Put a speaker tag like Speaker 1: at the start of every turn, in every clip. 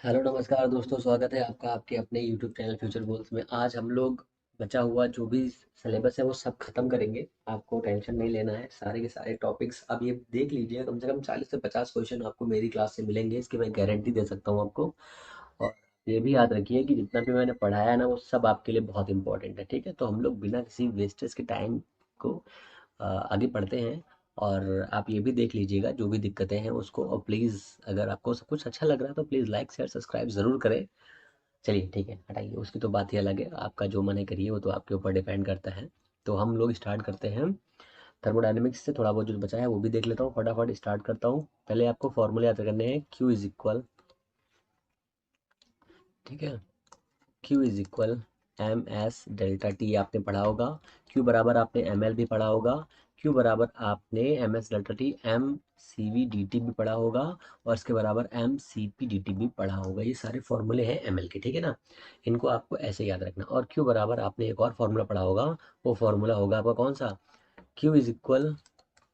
Speaker 1: Hello नमस्कार दोस्तों, स्वागत है आपका आपके अपने यूट्यूब चैनल फ्यूचर गोल्स में। आज हम लोग बचा हुआ जो भी सिलेबस है वो सब खत्म करेंगे। आपको टेंशन नहीं लेना है, सारे के सारे टॉपिक्स अब ये देख लीजिए। कम से कम 40 से 50 क्वेश्चन आपको मेरी क्लास से मिलेंगे, इसकी मैं गारंटी दे सकता हूँ आपको। और ये भी याद रखिए कि जितना भी मैंने पढ़ाया है ना वो सब आपके लिए बहुत इंपॉर्टेंट है। ठीक है, तो हम लोग बिना किसी वेस्टेज के टाइम को आगे बढ़ते हैं। और आप ये भी देख लीजिएगा जो भी दिक्कतें हैं उसको, और प्लीज़ अगर आपको सब कुछ अच्छा लग रहा है तो प्लीज़ लाइक शेयर सब्सक्राइब ज़रूर करें। चलिए ठीक है, हटाइए, उसकी तो बात ही अलग है। आपका जो मन है करिए, वो तो आपके ऊपर डिपेंड करता है। तो हम लोग स्टार्ट करते हैं। थर्मोडायनेमिक्स से थोड़ा बहुत जो बचा है वो भी देख लेता हूँ, फटाफट स्टार्ट करता हूँ। पहले आपको फॉर्मूले याद करने हैं। क्यू इज इक्वल, ठीक है, Q is equal M S delta T आपने पढ़ा होगा। Q बराबर आपने एम एल भी पढ़ा होगा। Q बराबर आपने M S delta T M C V D T भी पढ़ा होगा। और इसके बराबर M C P D T भी पढ़ा होगा। ये सारे फॉर्मूले हैं एम एल के, ठीक है ना। इनको आपको ऐसे याद रखना। और Q बराबर आपने एक और फॉर्मूला पढ़ा होगा। वो फॉर्मूला होगा आपका कौन सा? Q is equal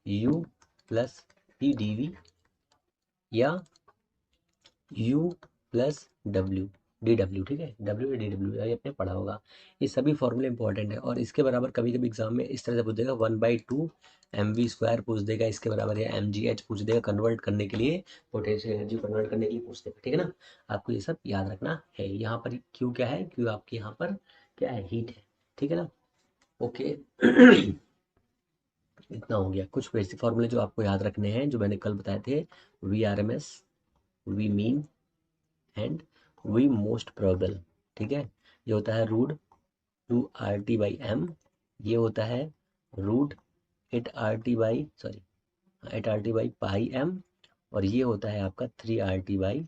Speaker 1: U plus P D V, या U plus W D W, ठीक है। डब्ल्यू डी डब्ल्यू ये आपने पढ़ा होगा। ये सभी फॉर्मूले इंपॉर्टेंट है। और इसके बराबर कभी कभी एग्जाम में इस तरह से पूछ देगा, 1/2 एम वी स्क्वायर पूछ देगा इसके बराबर, या एम जी एच पूछ देगा कन्वर्ट करने के लिए, पोटेंशियल एनर्जी कन्वर्ट करने के लिए पूछ देगा, ठीक है ना। आपको ये सब याद रखना है। यहाँ पर क्यू क्या है? क्यू आपके यहाँ पर क्या है? हीट है, ठीक है ना। ओके। इतना हो गया। कुछ बेसिक फॉर्मूले जो आपको याद रखने हैं, जो मैंने कल बताए थे। V R M S, V mean, and V most probable, ठीक है। ये होता है रूट 2 RT/m। ये होता है रूट 8 RT/पाई m। और ये होता है आपका 3 RT/m,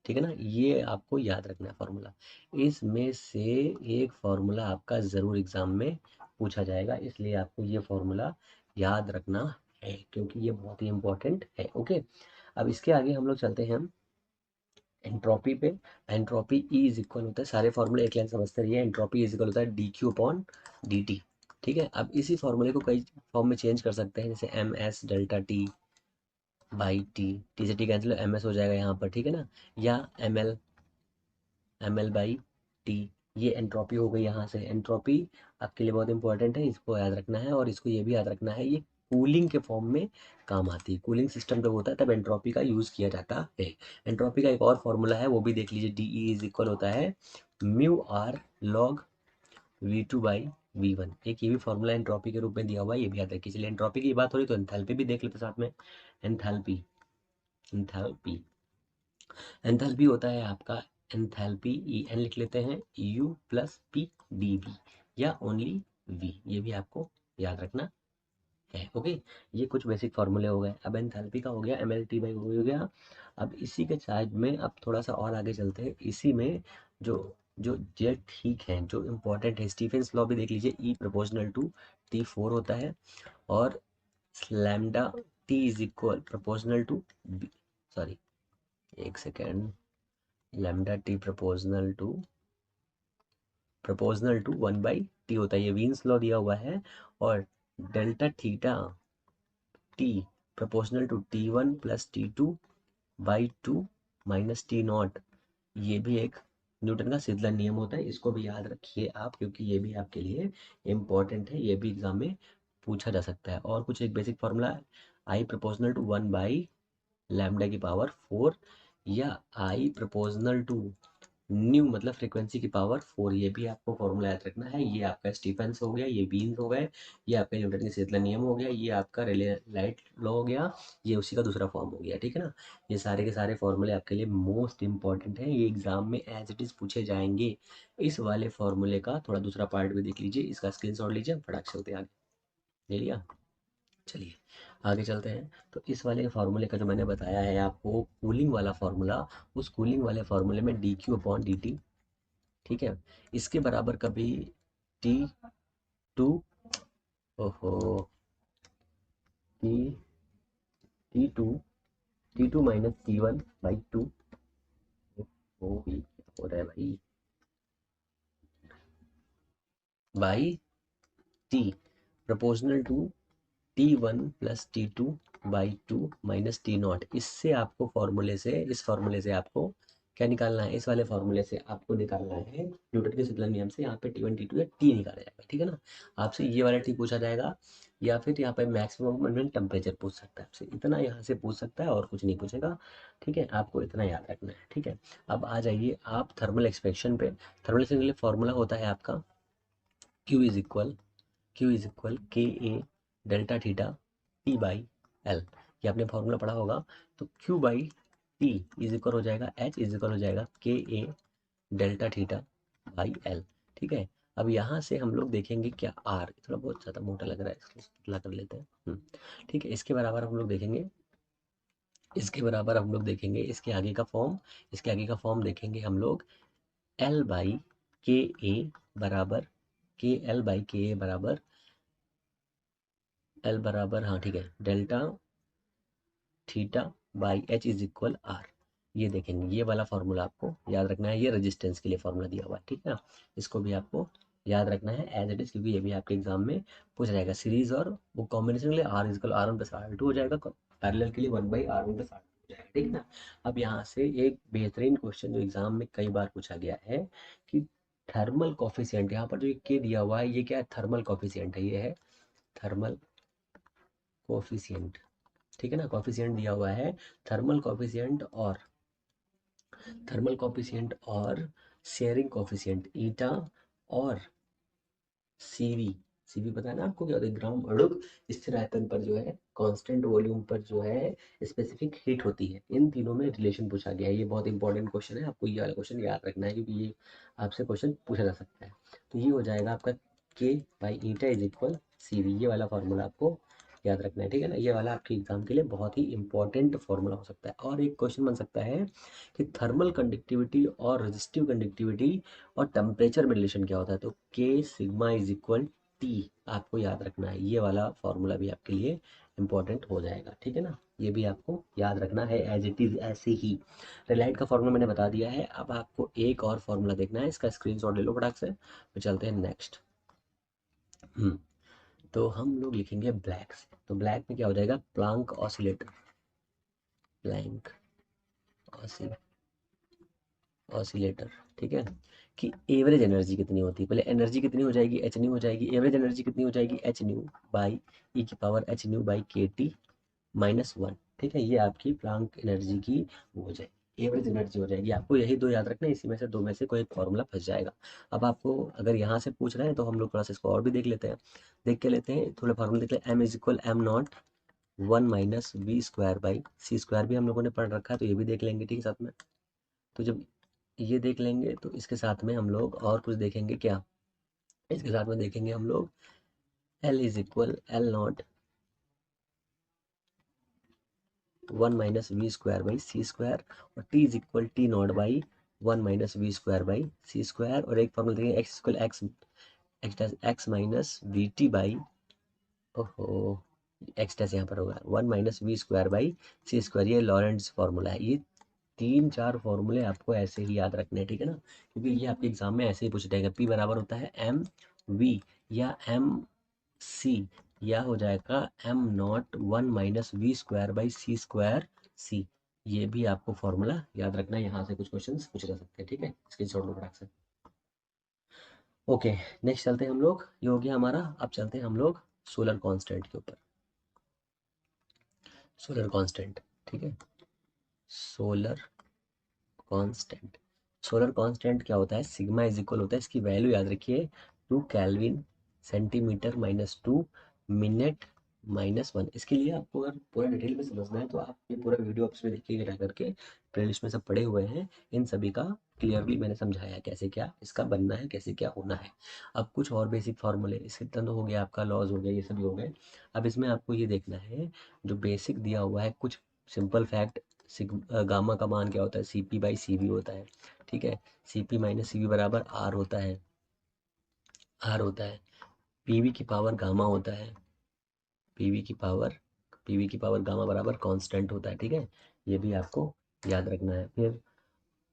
Speaker 1: ठीक है ना। ये आपको याद रखना है फॉर्मूला। इसमें से एक फॉर्मूला आपका ज़रूर एग्जाम में पूछा जाएगा, इसलिए आपको ये फॉर्मूला याद रखना है, क्योंकि ये बहुत ही इंपॉर्टेंट है। ओके, अब इसके आगे हम लोग चलते हैं एंट्रोपी पे। एंट्रोपी ई इज इक्वल होता है, सारे फॉर्मूले एक लाइन समझते रहिए। एंट्रोपी इज इक्वल होता है D Q upon D T, ठीक है। अब इसी फॉर्मूले को कई फॉर्म में चेंज कर सकते हैं, जैसे M S delta T by T, T से टी कैंसिल, एम एस हो जाएगा यहाँ पर, ठीक है ना। या एम एल बाई टी। ये एंट्रोपी हो गई। यहाँ से एंट्रोपी आपके लिए बहुत इंपॉर्टेंट है, इसको याद रखना है। और इसको ये भी याद रखना है, ये कूलिंग के फॉर्म में काम आती है। कूलिंग सिस्टम जब होता है तब एंट्रोपी का यूज़ किया जाता है। एंट्रोपी का एक और फॉर्मूला है, वो भी देख लीजिए। डी ई इज इक्वल होता है म्यू आर लॉग V2/V1। एक ये भी फॉर्मूला एंट्रोपी के रूप में दिया हुआ है, ये भी याद रखिए। चलिए, एंट्रोपी की बात हो रही तो एंथैल्पी भी देख लेते साथ में। एंथैल्पी, एंथैल्पी, एंथैल्पी होता है आपका, एंथैल्पी ई एन लिख लेते हैं, U plus P D V, या ओनली वी, ये भी आपको याद रखना है। ओके, ये कुछ बेसिक फॉर्मूले हो गए। अब एंथैल्पी का हो गया, एम एल टी बाई हो गया। अब इसी के साइड में अब थोड़ा सा और आगे चलते हैं। इसी में जो जो जे ठीक है, जो इम्पोर्टेंट है, स्टीफेंस लॉ भी देख लीजिए। E proportional to T four होता है। और lambda T is equal proportional to, sorry एक second, lambda T proportional to 1/t होता है। ये वीन्स लॉ दिया हुआ है। और delta theta T proportional to T1 plus T2/2 minus T0। ये भी एक न्यूटन का शीतलन नियम होता है, इसको भी याद रखिए आप, क्योंकि ये भी आपके लिए इम्पोर्टेंट है। ये भी एग्जाम में पूछा जा सकता है। और कुछ एक basic formula, I proportional to 1/λ⁴, या आई प्रोपोर्शनल टू न्यू मतलब फ्रीक्वेंसी की पावर 4। ये भी आपको फॉर्मूला याद रखना है। ये आपका स्टीफेंस हो गया, ये बीन्स हो गए, ये आपका न्यूटन के शीतलन नियम हो गया, ये आपका रेले लाइट लॉ हो गया, ये उसी का दूसरा फॉर्म हो गया, ठीक है ना। ये सारे के सारे फॉर्मूले आपके लिए मोस्ट इंपॉर्टेंट हैं, ये एग्जाम में एज इट इज़ पूछे जाएंगे। इस वाले फॉर्मूले का थोड़ा दूसरा पार्ट भी देख लीजिए, इसका स्क्रीनशॉट लीजिए, फटाक से होते आगे। ले लिया? चलिए आगे चलते हैं। तो इस वाले फार्मूले का जो मैंने बताया है आपको, कूलिंग वाला फार्मूला, उस कूलिंग वाले फार्मूले में D Q upon D T, ठीक है, इसके बराबर कभी T2, ओहो, टी T2 माइनस T1/2 हो रहा है भाई, by T proportional to T1 plus T2 by 2 minus T naught. इससे आपको फॉर्मूले से, इस फॉर्मूले से आपको क्या निकालना है, इस वाले फॉर्मूले से आपको निकालना है न्यूटन के शीतलन नियम से, यहाँ पे T1 T2 या टी निकाला जाएगा, ठीक है ना। आपसे ये वाला टी पूछा जाएगा, या फिर यहाँ पे मैक्सिमम मोमेंट टेम्परेचर पूछ सकता है आपसे, इतना यहाँ से पूछ सकता है और कुछ नहीं पूछेगा, ठीक है। आपको इतना याद रखना है, ठीक है। अब आ जाइए आप थर्मल एक्सपेक्शन पे। थर्मल एक्सपेक्शन के लिए फॉर्मूला होता है आपका Q is equal K A delta theta T by L. ये आपने फॉर्मूला पढ़ा होगा। तो Q by T is equal हो जाएगा, H इज इक्वल हो जाएगा K A delta theta by L, ठीक है। अब यहाँ से हम लोग देखेंगे क्या, R थोड़ा बहुत ज़्यादा मोटा लग रहा है, इसको पतला कर लेते हैं, ठीक है। इसके बराबर हम लोग देखेंगे, इसके बराबर हम लोग देखेंगे, इसके आगे का फॉर्म, इसके आगे का फॉर्म देखेंगे हम लोग, L बाई के ए बराबर, के एल बाई के ए बराबर एल बराबर, हाँ ठीक है, delta theta by H is equal R. ये देखेंगे, ये वाला फॉर्मूला आपको याद रखना है, ये रेजिस्टेंस के लिए फॉर्मूला दिया हुआ है, ठीक है ना। इसको भी आपको याद रखना है एज इट इज, क्योंकि ये भी आपके एग्जाम में पूछ जाएगा। सीरीज और वो कॉम्बिनेशन के लिए are is equal R1 plus R2 हो जाएगा, पैरेलल के लिए 1/R1 प्लस R2 हो जाएगा, ठीक है ना। अब यहाँ से एक बेहतरीन क्वेश्चन जो एग्जाम में कई बार पूछा गया है कि थर्मल कॉफिशिएंट, यहाँ पर जो के दिया हुआ है ये क्या है, थर्मल कॉफिशिएंट है, ये है थर्मल कोफिशिएंट, ठीक है ना। कॉफिशिएंट दिया हुआ है, थर्मल कॉफिशिएंट और शेयरिंग कॉफिशिएंट ईटा और सीवी। सीवी पता है ना आपको क्या होता है, ग्राम अणुक स्थिर आयतन पर जो है, कांस्टेंट वॉल्यूम पर जो है स्पेसिफिक हीट होती है। इन तीनों में रिलेशन पूछा गया है, ये बहुत इंपॉर्टेंट क्वेश्चन है, आपको ये वाला क्वेश्चन याद रखना है, क्योंकि ये आपसे क्वेश्चन पूछा जा सकता है। तो ये हो जाएगा आपका के by eta is equal CV, ये वाला फॉर्मूला आपको याद रखना है, ठीक है ना। ये वाला आपके एग्जाम के लिए बहुत ही इंपॉर्टेंट फॉर्मूला हो सकता है। और एक क्वेश्चन बन सकता है कि थर्मल कंडक्टिविटी और रेजिस्टिव कंडक्टिविटी और टेम्परेचर में रिलेशन क्या होता है, तो के सिग्मा इज इक्वल टी आपको याद रखना है, ये वाला फॉर्मूला भी आपके लिए इंपॉर्टेंट हो जाएगा, ठीक है ना। ये भी आपको याद रखना है एज इट इज, ऐसे ही। रेलाइट का फॉर्मूला मैंने बता दिया है, अब आपको एक और फॉर्मूला देखना है, इसका स्क्रीनशॉट ले लो फटाक से, तो चलते हैं नेक्स्ट। तो हम लोग लिखेंगे ब्लैक से, तो ब्लैक में क्या हो जाएगा, प्लांक ऑसिलेटर, प्लैंक ऑसिलेटर, ठीक है। कि एवरेज एनर्जी कितनी होती है, पहले एनर्जी कितनी हो जाएगी, एच न्यू हो जाएगी, एवरेज एनर्जी कितनी हो जाएगी, एच न्यू बाई ई की पावर एच न्यू बाई के टी माइनस वन, ठीक है। ये आपकी प्लांक एनर्जी की वो हो जाएगी, एवरेज एनर्जी हो जाएगी। आपको यही दो याद रखना है, इसी में से दो में से कोई एक फॉर्मूला फंस जाएगा। अब आपको अगर यहाँ से पूछ रहे हैं तो हम लोग थोड़ा सा इसको और भी देख लेते हैं, देख के लेते हैं थोड़े फॉर्मूला देख लेते हैं। M is equal M not 1 - v² by C square भी हम लोगों ने पढ़ रखा है, तो ये भी देख लेंगे, ठीक है साथ में। तो जब ये देख लेंगे तो इसके साथ में हम लोग और कुछ देखेंगे क्या, इसके साथ में देखेंगे हम लोग L is equal L naught 1 - v² by C square, और T is equal T naught by 1 - v² by C square, और एक फॉर्मूला देखेंगे X equal X minus V T by, ओहो एक्स डैश यहाँ पर होगा 1 - v² बाई सी स्क्वायर। ये लॉरेंट्ज formula है। ये 3-4 फॉर्मूले आपको ऐसे ही याद रखने हैं, ठीक है ना, क्योंकि ये आपके एग्जाम में ऐसे ही पूछ जाएगा। पी बराबर होता है एम वी या एम सी, या हो जाएगा M not 1 - v² by C square C. ये भी आपको फॉर्मूला याद रखना है, यहाँ से कुछ क्वेश्चन पूछे जा सकते हैं, ठीक है। स्क्रीनशॉट लो फटाक से। ओके, नेक्स्ट चलते हैं हम लोग, ये हो गया हमारा। अब चलते हैं हम लोग सोलर कांस्टेंट के ऊपर, सोलर कांस्टेंट, ठीक है। सोलर कांस्टेंट, सोलर कांस्टेंट क्या होता है, सिग्मा इज इक्वल होता है, इसकी वैल्यू याद रखिए 2 केल्विन सेंटीमीटर -2 मिनट -1। इसके लिए आपको अगर पूरा डिटेल में समझना है तो आप ये पूरा वीडियो आपसे देखिएगा जा करके, प्लेलिस्ट में सब पड़े हुए हैं, इन सभी का क्लियरली मैंने समझाया है कैसे क्या इसका बनना है, कैसे क्या होना है। अब कुछ और बेसिक फार्मूले, इसके तो हो गया आपका, लॉज हो गया, ये सभी हो गए। अब इसमें आपको ये देखना है जो बेसिक दिया हुआ है, कुछ सिंपल फैक्ट, गामा का मान क्या होता है, C P by C V होता है, ठीक है। C P minus C V बराबर आर होता है, आर होता है। पी वी की पावर गामा होता है, पी वी की पावर, पी वी की पावर गामा बराबर कांस्टेंट होता है, ठीक है। ये भी आपको याद रखना है। फिर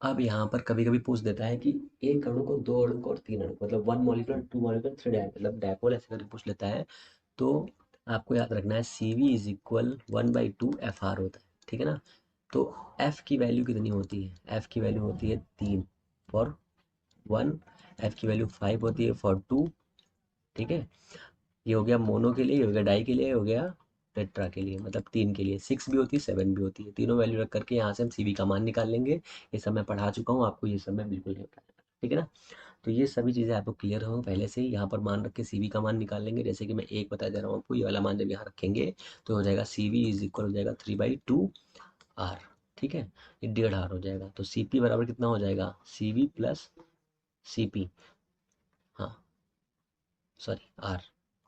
Speaker 1: अब यहाँ पर कभी कभी पूछ देता है कि एक अणु को, दो अणु को और तीन अणु, मतलब 1 मॉलिक्यूल 2 मॉलिक्यूल 3 डायपोल, मतलब डायपोल ऐसे करके पूछ लेता है। तो आपको याद रखना है सी वी इज इक्वल 1/2 FR होता है, ठीक है ना। तो एफ की वैल्यू कितनी होती है, एफ की वैल्यू होती है 3 फॉर 1, एफ की वैल्यू 5 होती है फॉर 2, ठीक है। ये हो गया मोनो के लिए, ये हो गया डाई के लिए, ये हो गया टेट्रा के लिए, मतलब 3 के लिए 6 भी होती है 7 भी होती है। तीनों वैल्यू रख करके यहाँ से हम सीवी का मान निकाल लेंगे। ये सब मैं पढ़ा चुका हूँ आपको, ये सब मैं बिल्कुल नहीं पढ़ाया, ठीक है ना। तो ये सभी चीज़ें आपको क्लियर हो पहले से ही। यहाँ पर मान रख के सीवी का मान निकाल लेंगे। जैसे कि मैं एक बता दे रहा हूँ आपको, ये वाला मान जब यहाँ रखेंगे तो हो जाएगा सीवी इज इक्वल हो जाएगा 3/2 R, ठीक है। ये 1.5 R हो जाएगा। तो सीपी बराबर कितना हो जाएगा, सीवी प्लस सीपी, हाँ सॉरी आर,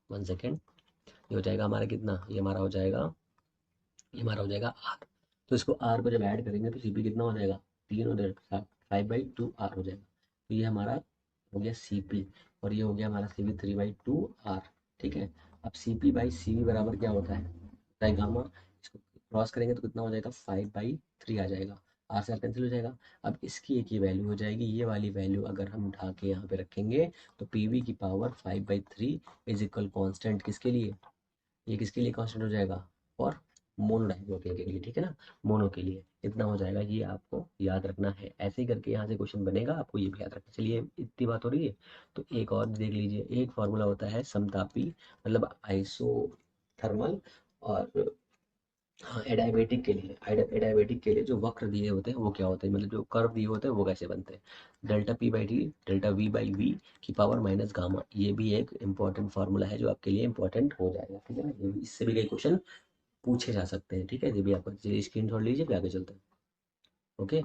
Speaker 1: 1 सेकेंड। ये हो जाएगा हमारा कितना, ये हमारा हो जाएगा आर। तो इसको आर को जब ऐड करेंगे तो सीपी कितना हो जाएगा, 3 हो जाएगा, 5/2 R हो जाएगा। तो ये हमारा हो गया सीपी, और ये हो गया हमारा सीवी 3/2 R, ठीक है। अब सीपी बाई सीवी बराबर क्या होता है गामा। इसको क्रॉस करेंगे तो कितना हो जाएगा, 5/3 आ जाएगा। आर से आर कैंसिल हो जाएगा। अब इसकी एक ही वैल्यू हो जाएगी, ये वाली वैल्यू अगर हम उठा के यहाँ पे रखेंगे तो पीवी की पावर 5/3 इज इक्वल कॉन्स्टेंट किसके लिए, ये किसके लिए कांस्टेंट हो जाएगा, और मोनो डाइमोटिक के लिए, ठीक है ना, मोनो के लिए इतना हो जाएगा। ये आपको याद रखना है, ऐसे ही करके यहाँ से क्वेश्चन बनेगा, आपको ये भी याद रखना। चलिए इतनी बात हो रही है तो एक और देख लीजिए। एक फार्मूला होता है समतापी, मतलब आइसोथर्मल, और हाँ एडायमेटिक के लिए, एडायमेटिक के लिए जो वक्र दिए होते हैं वो क्या होते हैं, मतलब जो कर्व दिए होते हैं वो कैसे बनते हैं। Delta P by D delta V by V की पावर माइनस गामा, ये भी एक इंपॉर्टेंट फार्मूला है जो आपके लिए इंपॉर्टेंट हो जाएगा, ठीक है ना। इससे भी कई क्वेश्चन पूछे जा सकते हैं, ठीक है। ये भी आप स्क्रीन शॉट लीजिए, फिर आगे चलते हैं। ओके,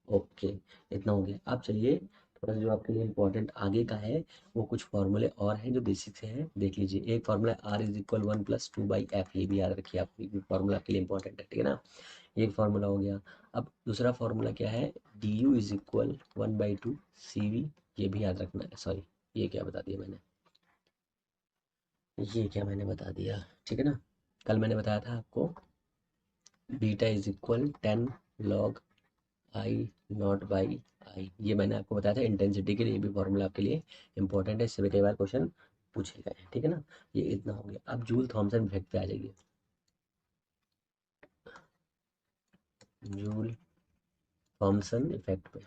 Speaker 1: ओके, इतना हो गया। अब चलिए थोड़ा सा जो आपके लिए इंपॉर्टेंट आगे का है, वो कुछ फॉर्मूले और हैं जो बेसिक से हैं, देख लीजिए। एक formula R is equal 1+2/f, ये भी याद रखिए आप, ये फॉर्मूला आपके लिए इंपॉर्टेंट है, ठीक है ना। ये फॉर्मूला हो गया। अब दूसरा फॉर्मूला क्या है, D you is equal 1/2 CV, ये भी याद रखना है। सॉरी, ये क्या बता दिया मैंने, ये क्या मैंने बता दिया, ठीक है ना। कल मैंने बताया था आपको beta is equal 10 log I0/I, ये मैंने आपको बताया था इंटेंसिटी के लिए। ये भी फॉर्मूला आपके लिए इंपॉर्टेंट है, इससे भी कई बार क्वेश्चन पूछे गए, ठीक है ना। ये इतना हो गया। अब जूल थॉमसन इफेक्ट पे आ जाइए। जूल थॉमसन इफेक्ट पे,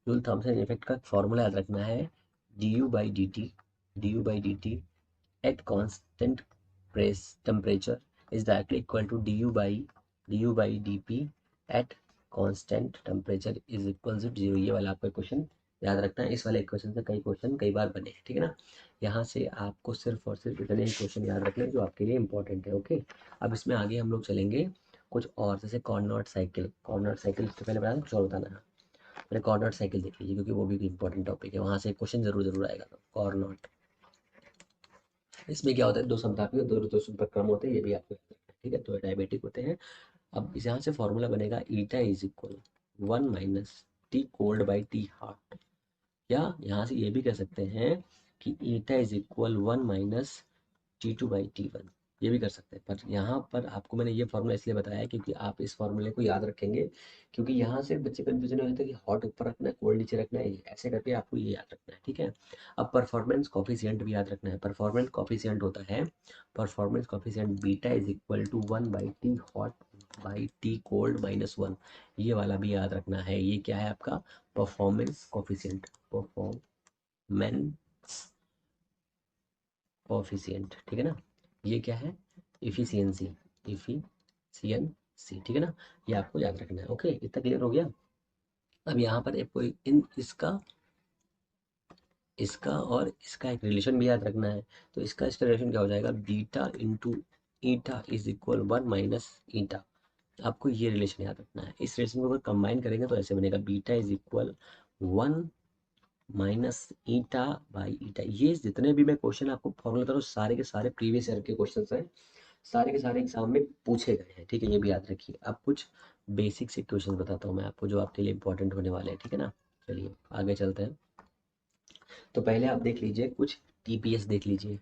Speaker 1: जूल थॉमसन इफेक्ट का फॉर्मूला याद रखना है, du/dt at constant press temperature is directly equal to du by dp at constant temperature is equal to 0। ये वाला आपका क्वेश्चन याद रखना है। इस वाले क्वेश्चन से कई क्वेश्चन कई बार बने हैं, ठीक है ना। यहाँ से आपको सिर्फ और सिर्फ इतने ही क्वेश्चन याद रखने हैं जो आपके लिए इंपॉर्टेंट है, ओके। अब इसमें आगे हम लोग चलेंगे कुछ और, जैसे कॉर्नॉट साइकिल। कॉर्नॉट साइकिल से पहले बताया, कुछ और बताना है। पहले कॉर्नॉट साइकिल देख लीजिए, क्योंकि वो भी इंपॉर्टेंट टॉपिक है, वहाँ से क्वेश्चन जरूर जरूर आएगा। तो कॉर्नॉट, इसमें क्या होता है, दो समतापी और दो ऋतु संपर्क होते हैं, ये भी आपको याद रखना है, ठीक है। तो डायबिटिक होते हैं। अब इस यहाँ से फॉर्मूला बनेगा ईटा इज इक्वल 1 - T कोल्ड/T हॉट, या यहाँ से ये भी कह सकते हैं कि ईटा इज इक्वल 1 - T2/T1, ये भी कर सकते हैं। पर यहाँ पर आपको मैंने ये फॉर्मूला इसलिए बताया है क्योंकि आप इस फॉर्मूले को याद रखेंगे, क्योंकि यहाँ से बच्चे कन्फ्यूजन हो जाते हैं कि हॉट ऊपर रखना है कोल्ड नीचे रखना है, ऐसे करके आपको ये याद रखना है, ठीक है। अब परफॉर्मेंस कॉफिशिएंट भी याद रखना है। परफॉर्मेंस कॉफिशिएंट होता है, performance coefficient beta is equal to 1/T hot/T cold-1, ये वाला भी याद रखना है। ये क्या है आपका परफॉर्मेंस कॉफिशिएंट, परफॉर्मेंस कोफिशिएंट, ठीक है ना। ये क्या है, इफिशियंसी, इफिशियंसी, ठीक है ना। ये आपको याद रखना है, ओके। इतना क्लियर हो गया। अब यहाँ पर आपको इन इसका और इसका एक रिलेशन भी याद रखना है। तो इसका रिलेशन क्या हो जाएगा, beta into eta is equal 1 - ईटा। आपको ये रिलेशन याद रखना है। इस रिलेशन को अगर कंबाइन करेंगे तो ऐसे बनेगा, बीटा इज इक्वल 1 - ईटा/ईटा। ये जितने भी मैं क्वेश्चन आपको फॉर्मूला बता रहा हूँ, सारे के सारे प्रीवियस ईयर के क्वेश्चन हैं, सारे के सारे एग्जाम में पूछे गए हैं, ठीक है। ये भी याद रखिए। अब कुछ बेसिक से क्वेश्चन बताता हूँ मैं आपको जो आपके लिए इंपॉर्टेंट होने वाले हैं, ठीक है ना। चलिए आगे चलते हैं। तो पहले आप देख लीजिए कुछ टीपीएस देख लीजिए।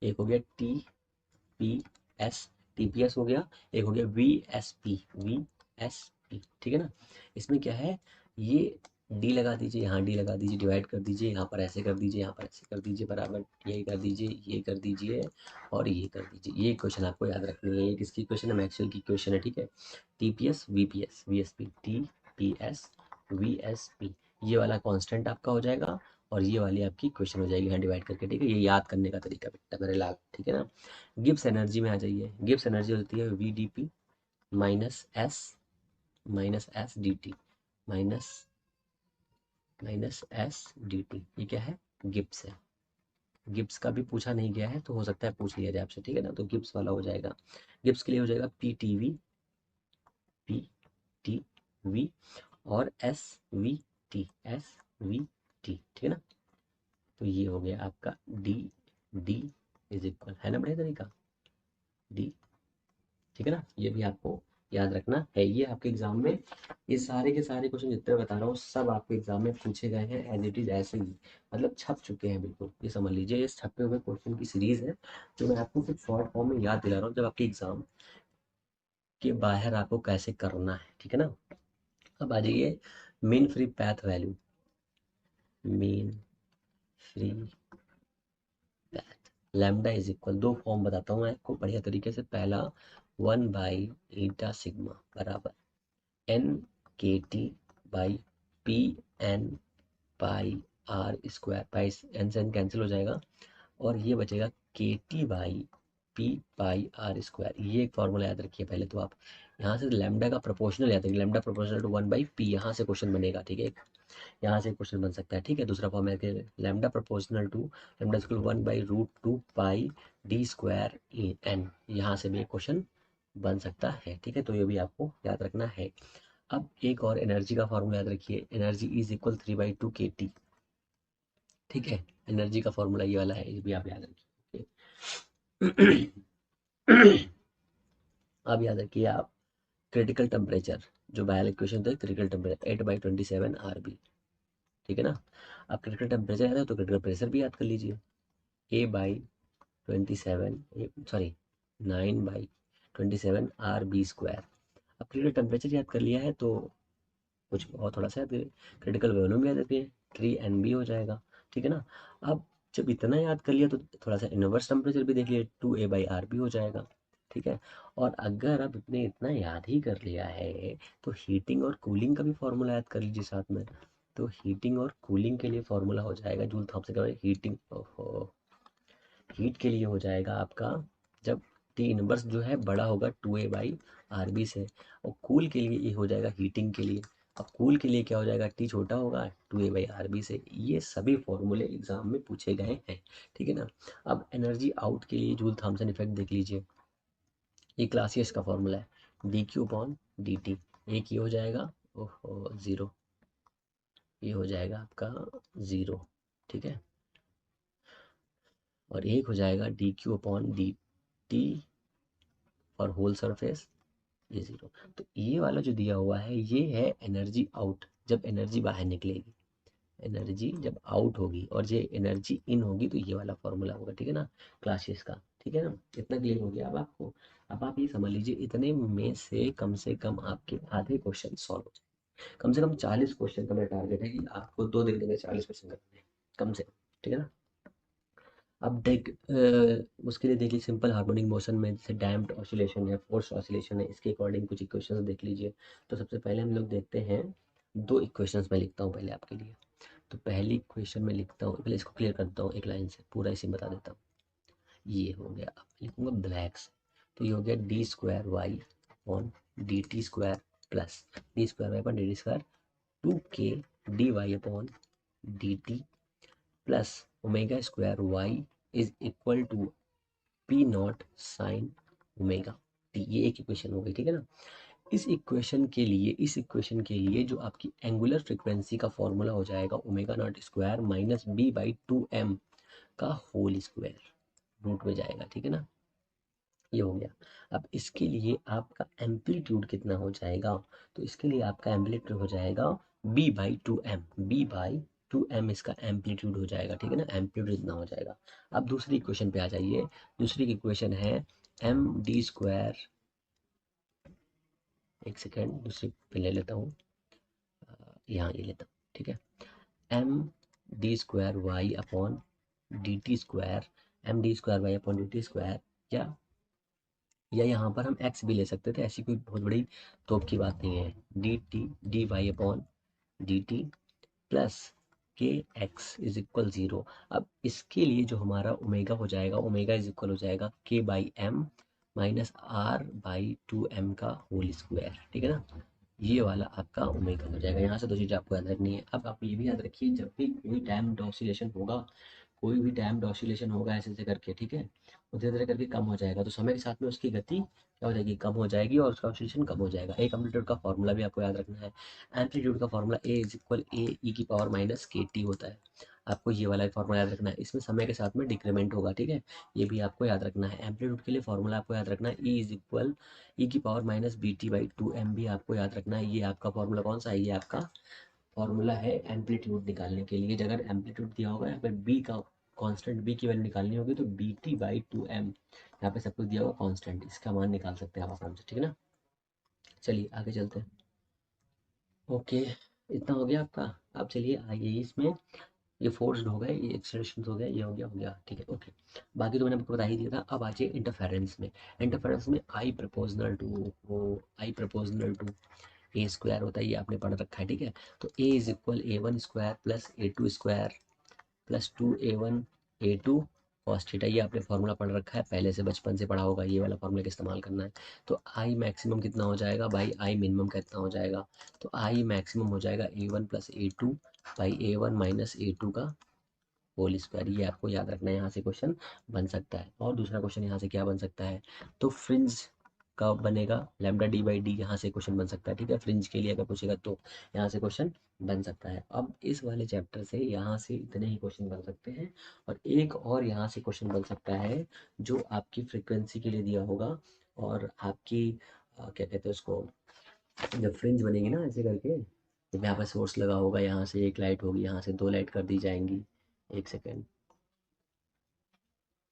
Speaker 1: एक हो गया टीपीएस, टीपीएस हो गया। एक हो गया वीएसपी, वीएसपी, ठीक है ना। इसमें क्या है, ये डी लगा दीजिए, यहाँ डी लगा दीजिए, डिवाइड कर दीजिए, यहाँ पर ऐसे कर दीजिए, यहाँ पर ऐसे कर दीजिए, बराबर ये कर दीजिए, ये कर दीजिए और ये कर दीजिए। ये क्वेश्चन आपको याद रखनी है। ये किसकी क्वेश्चन है? मैक्सवेल की क्वेश्चन है, ठीक है। TPS VPS VSP, TPS VSP, ये वाला कांस्टेंट आपका हो जाएगा और ये वाली आपकी क्वेश्चन हो जाएगी यहाँ डिवाइड करके, ठीक है। ये याद करने का तरीका बेटा मेरे लाभ, ठीक है ना। गिब्स एनर्जी में आ जाइए। गिब्स एनर्जी होती है VDP minus S D T, minus S D T. ये क्या है? गिब्स है। गिब्स का भी पूछा नहीं गया है तो हो सकता है पूछ लिया जाए आपसे, ठीक है ना। तो गिब्स वाला हो जाएगा। गिब्स के लिए हो जाएगा पी टी वी और एस वी टी, ठीक है ना। तो ये हो गया आपका डी, डी इज इक्वल है ना, बढ़िया तरीका डी, ठीक है ना। ये भी आपको याद रखना है। ये आपके एग्जाम में ये सारे के सारे क्वेश्चन जितने बता रहा हूँ सब आपके एग्जाम में पूछे गए हैं, एज इट इज ऐसे ही, मतलब छप चुके हैं बिल्कुल। ये समझ लीजिए ये छपे हुए क्वेश्चन की सीरीज है जो मैं आपको सिर्फ शॉर्ट फॉर्म में याद दिला रहा हूँ, जब आपके एग्जाम के बाहर आपको कैसे करना है, ठीक है ना। अब आ जाइए mean free path value. Mean free path lambda is equal, दो फॉर्म बताता हूँ मैं आपको बढ़िया तरीके से। पहला 1/η बराबर N K T by P N pi R square, pi N से एन कैंसिल हो जाएगा और ये बचेगा K T by P pi R square. ये एक फॉर्मूला याद रखिए पहले तो आप। यहाँ से लैम्डा का प्रोपोर्शनल याद रखिए, लैम्डा प्रोपोर्शनल टू 1/p, यहाँ से क्वेश्चन बनेगा, ठीक है। यहाँ से क्वेश्चन बन सकता है, ठीक है। दूसरा फॉर्म है lambda proportional to lambda square 1/√2 pi D square N, यहाँ से भी एक क्वेश्चन बन सकता है, ठीक है। तो ये भी आपको याद रखना है। अब एक और एनर्जी का फॉर्मूला याद रखिए, एनर्जी इज इक्वल 3/2 के टी, ठीक है। एनर्जी का फॉर्मूला ये वाला है, ये भी आप याद रखिए। अब याद रखिए आप क्रिटिकल टेम्परेचर, जो बायल इक्वेशन थे, क्रिटिकल टेम्परेचर 8/27 RB, ठीक है ना। आप क्रिटिकल टेम्परेचर याद है तो क्रिटिकल प्रेशर भी याद कर लीजिए, A/27, सॉरी 9/27 RB स्क्वायर। अब क्रिटिकल टेम्परेचर याद कर लिया है तो कुछ और थोड़ा सा क्रिटिकल वॉल्यूम याद रखिए, 3 NB हो जाएगा, ठीक है ना। अब जब इतना याद कर लिया तो थोड़ा सा इनवर्स टेम्परेचर भी देख लिया, 2A/RB हो जाएगा, ठीक है। और अगर आप इतने इतना याद ही कर लिया है तो हीटिंग और कूलिंग का भी फॉर्मूला याद कर लीजिए साथ में। तो हीटिंग और कूलिंग के लिए फॉर्मूला हो जाएगा जूल थॉम्सन का, हीटिंग, ओहो, हीट के लिए हो जाएगा आपका, जब टी इनवर्स जो है बड़ा होगा 2A/RB से, और कूल के लिए ये हो जाएगा हीटिंग के लिए। अब कूल के लिए क्या हो जाएगा, टी छोटा होगा 2A/RB से। ये सभी फॉर्मूले एग्जाम में पूछे गए हैं, ठीक है ना। अब एनर्जी आउट के लिए जूल थॉम्सन इफेक्ट देख लीजिए, ये क्लासियस का फॉर्मूला है dQ/dt। एक ये हो जाएगा, ओहो ज़ीरो, ये हो जाएगा आपका ज़ीरो, ठीक है। और एक हो जाएगा dQ/dt और होल सरफेस, ये ज़ीरो। तो ये वाला जो दिया हुआ है ये है एनर्जी आउट, जब एनर्जी बाहर निकलेगी, एनर्जी जब आउट होगी और ये एनर्जी इन होगी तो ये वाला फॉर्मूला होगा, ठीक है ना, क्लासियस का, ठीक है ना। इतना क्लियर हो गया अब आपको। अब आप ये समझ लीजिए इतने में से कम आपके आधे क्वेश्चन सॉल्व हो जाए। कम से कम 40 क्वेश्चन का मेरा टारगेट है कि आपको 2 दिन में 40 क्वेश्चन करने हैं कम से कम, ठीक है ना। अब देख उसके लिए देखिए सिंपल हार्मोनिक मोशन में जैसे डैम्प्ड ऑसिलेशन है, फोर्स ऑसिलेशन है, इसके अकॉर्डिंग कुछ इक्वेशंस देख लीजिए। तो सबसे पहले हम लोग देखते हैं, दो इक्वेशंस मैं लिखता हूँ पहले आपके लिए। तो पहली इक्वेशन में लिखता हूँ, पहले इसको क्लियर करता हूँ एक लाइन से, पूरा इसे बता देता हूँ। ये हो गया, अब लिखूंगा ब्लैक से। तो ये हो गया d²y/dt² plus d²y/dt² 2k dy/dt plus ω² y is equal to P0 sine omega T. ये एक इक्वेशन हो गई, ठीक है ना। इस इक्वेशन के लिए जो आपकी एंगुलर फ्रीक्वेंसी का फॉर्मूला हो जाएगा ω0² माइनस B/2m का होल स्क्वायर, रूट में जाएगा, ठीक है ना। ये हो गया। अब इसके लिए आपका एम्पलीट्यूड कितना हो जाएगा, तो इसके लिए आपका एम्पलीट्यूड हो जाएगा B/2m, B/2m इसका एम्पलीट्यूड हो जाएगा, ठीक है ना। एम्पलीट्यूड इतना हो जाएगा। अब दूसरी इक्वेशन पे आ जाइए। दूसरी इक्वेशन है md², एक सेकेंड दूसरी पे ले लेता हूँ, यहाँ ये लेता हूँ, ठीक है। M D square Y upon D T square, M D square Y upon D T square, या यहाँ पर हम एक्स भी ले सकते थे, ऐसी कोई बहुत बड़ी तोप की बात नहीं है। D T D Y upon D T plus K X is equal 0। अब इसके लिए जो हमारा ओमेगा हो जाएगा, ओमेगा इज इक्वल हो जाएगा K by M minus R by 2m का होल स्क्वायर, ठीक है ना। ये वाला आपका ओमेगा हो जाएगा। यहाँ से दो चीज़ आपको याद रखनी है। अब आप ये भी याद रखिए, जब भी कोई टाइम ऑसिलेशन होगा, कोई भी टाइम ऑसिलेशन होगा ऐसे ऐसे करके, ठीक है, वो धीरे धीरे करके कम हो जाएगा, तो समय के साथ में उसकी गति क्या हो जाएगी, कम हो जाएगी, और उसका ऑसिलेशन कम हो जाएगा। एक एम्पलीट्यूड का फॉर्मूला भी आपको याद रखना है। एम्पलीट्यूड का फॉर्मूला ए इज इक्वल ए ई की पावर माइनस के टी होता है। आपको ये वाला फॉर्मूला याद रखना है। इसमें समय के साथ में डिक्रीमेंट होगा, ठीक है, ये भी आपको याद रखना है। एम्पलीट्यूड के लिए फॉर्मूला आपको याद रखना है, ई इज इक्वल ई की power minus B T by 2m भी आपको याद रखना है। ये आपका फॉर्मूला कौन सा है, ये आपका फॉर्मूला है एम्पलीट्यूड निकालने के लिए। अगर एम्पलीट्यूड दिया होगा यहाँ पे बी का कांस्टेंट, बी की वैल्यू निकालनी होगी, तो बी टी बाई 2m, यहाँ पे सब कुछ दिया होगा कांस्टेंट, इसका मान निकाल सकते हैं आप आराम से, ठीक है ना। चलिए आगे चलते हैं। ओके, इतना हो गया आपका। अब चलिए आइए, इसमें ये फोर्स्ड हो गए, ये एक्सेलरेशन हो गया, ये हो गया, ठीक है, ओके। बाकी तो मैंने आपको बता ही दिया था। अब आ जाइए इंटरफेरेंस में। इंटरफेरेंस में आई प्रपोजनल टू, वो आई प्रपोजनल टू ए स्क्वायर होता है, ये आपने पढ़ रखा है, ठीक है। तो A is equal A one square plus A two square plus 2a1 a2 cos theta, ये आपने फॉर्मूला पढ़ रखा है, पहले से बचपन से पढ़ा होगा, ये वाला फॉर्मूला का इस्तेमाल करना है। तो आई मैक्सिमम कितना हो जाएगा भाई, आई मिनिमम कितना हो जाएगा, तो आई मैक्सिमम हो जाएगा a1 plus a2 by a1 minus a2 का होल स्क्वायर। ये आपको याद रखना है, यहाँ से क्वेश्चन बन सकता है। और दूसरा क्वेश्चन यहाँ से क्या बन सकता है, तो फ्रिंज का बनेगा लैम्डा डी बाई डी, यहाँ से क्वेश्चन बन सकता है, ठीक है। फ्रिंज के लिए अगर पूछेगा तो यहाँ से क्वेश्चन बन सकता है। अब इस वाले चैप्टर से यहाँ से इतने ही क्वेश्चन बन सकते हैं, और एक और यहाँ से क्वेश्चन बन सकता है जो आपकी फ्रिक्वेंसी के लिए दिया होगा, और आपकी क्या कहते हैं उसको, जब फ्रिंज बनेगी ना ऐसे करके, जब यहाँ पर सोर्स लगा होगा, यहाँ से एक लाइट होगी, यहाँ से दो लाइट कर दी जाएंगी, एक सेकेंड,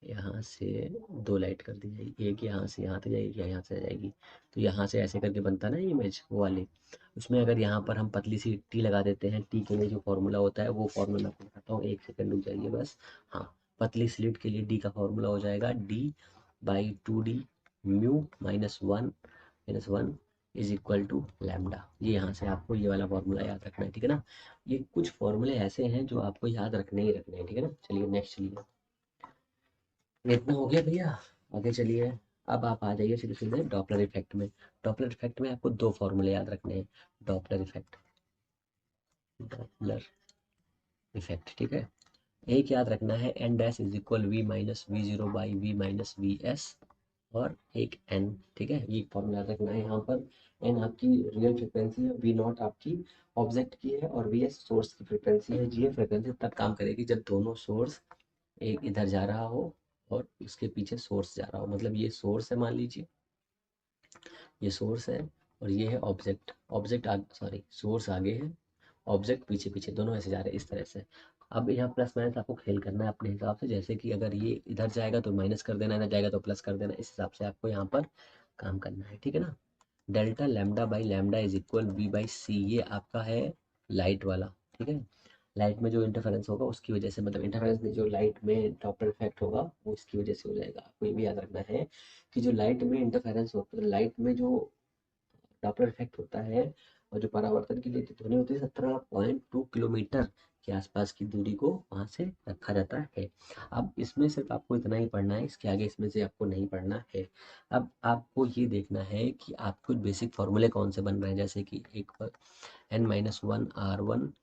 Speaker 1: यहाँ से दो लाइट कर दी जाएगी, एक यहाँ से यहाँ तक जाएगी, यहाँ से आ जाएगी, तो यहाँ से ऐसे करके बनता है ना इमेज वो वाली। उसमें अगर यहाँ पर हम पतली सी टी लगा देते हैं, टी के लिए जो फॉर्मूला होता है, वो फॉर्मूला मैं आपको बताता हूँ, एक सेकंड रुक जाइए बस। हाँ, पतली स्लिट के लिए डी का फॉर्मूला हो जाएगा D by 2d mu minus one is equal to lambda. ये यहाँ से आपको ये वाला फॉर्मूला याद रखना है, ठीक है ना। ये कुछ फॉर्मूले ऐसे हैं जो आपको याद रखने ही रखने हैं, ठीक है ना। चलिए नेक्स्ट, चलिए इतना हो गया भैया, आगे चलिए। अब आप आ जाइए सीधे सीधे डॉपलर इफेक्ट में। डॉपलर इफेक्ट में आपको दो फॉर्मूले याद रखने हैं। डॉपलर इफेक्ट, डॉपलर इफेक्ट, ठीक है। एक याद रखना है, N dash is equal V minus V zero by V minus V S, और एक एन, ठीक है। ये फॉर्मूला याद रखना है। यहाँ पर एन आपकी रियल फ्रिक्वेंसी है, वी नॉट आपकी ऑब्जेक्ट की है, और वी एस सोर्स की फ्रिक्वेंसी है। ये फ्रिक्वेंसी तब काम करेगी जब दोनों सोर्स, एक इधर जा रहा हो और उसके पीछे सोर्स जा रहा हो। मतलब ये सोर्स है, मान लीजिए ये सोर्स है, और ये है ऑब्जेक्ट, ऑब्जेक्ट आगे, सॉरी सोर्स आगे है, ऑब्जेक्ट पीछे, पीछे दोनों ऐसे जा रहे हैं इस तरह से। अब यहाँ प्लस माइनस आपको खेल करना है अपने हिसाब से, जैसे कि अगर ये इधर जाएगा तो माइनस कर देना, इधर जाएगा तो प्लस कर देना, इस हिसाब से आपको यहाँ पर काम करना है, ठीक है ना। Delta lambda by lambda is equal B by C, ये आपका है लाइट वाला, ठीक है। लाइट में जो इंटरफेरेंस होगा उसकी वजह से, मतलब इंटरफेरेंस में जो लाइट में डॉपलर इफेक्ट होगा वो इसकी वजह से हो जाएगा। आपको ये भी याद रखना है कि जो लाइट में इंटरफेरेंस होता है, लाइट में जो डॉपलर इफेक्ट होता है, और जो परावर्तन की जो ध्वनि होती है 17.2 किलोमीटर के आसपास की दूरी को वहां से रखा जाता है। अब इसमें सिर्फ आपको इतना ही पढ़ना है, इसके आगे इसमें से आपको नहीं पढ़ना है। अब आपको ये देखना है कि आपको बेसिक फॉर्मूले कौन से बन रहे हैं, जैसे कि एक N minus one R one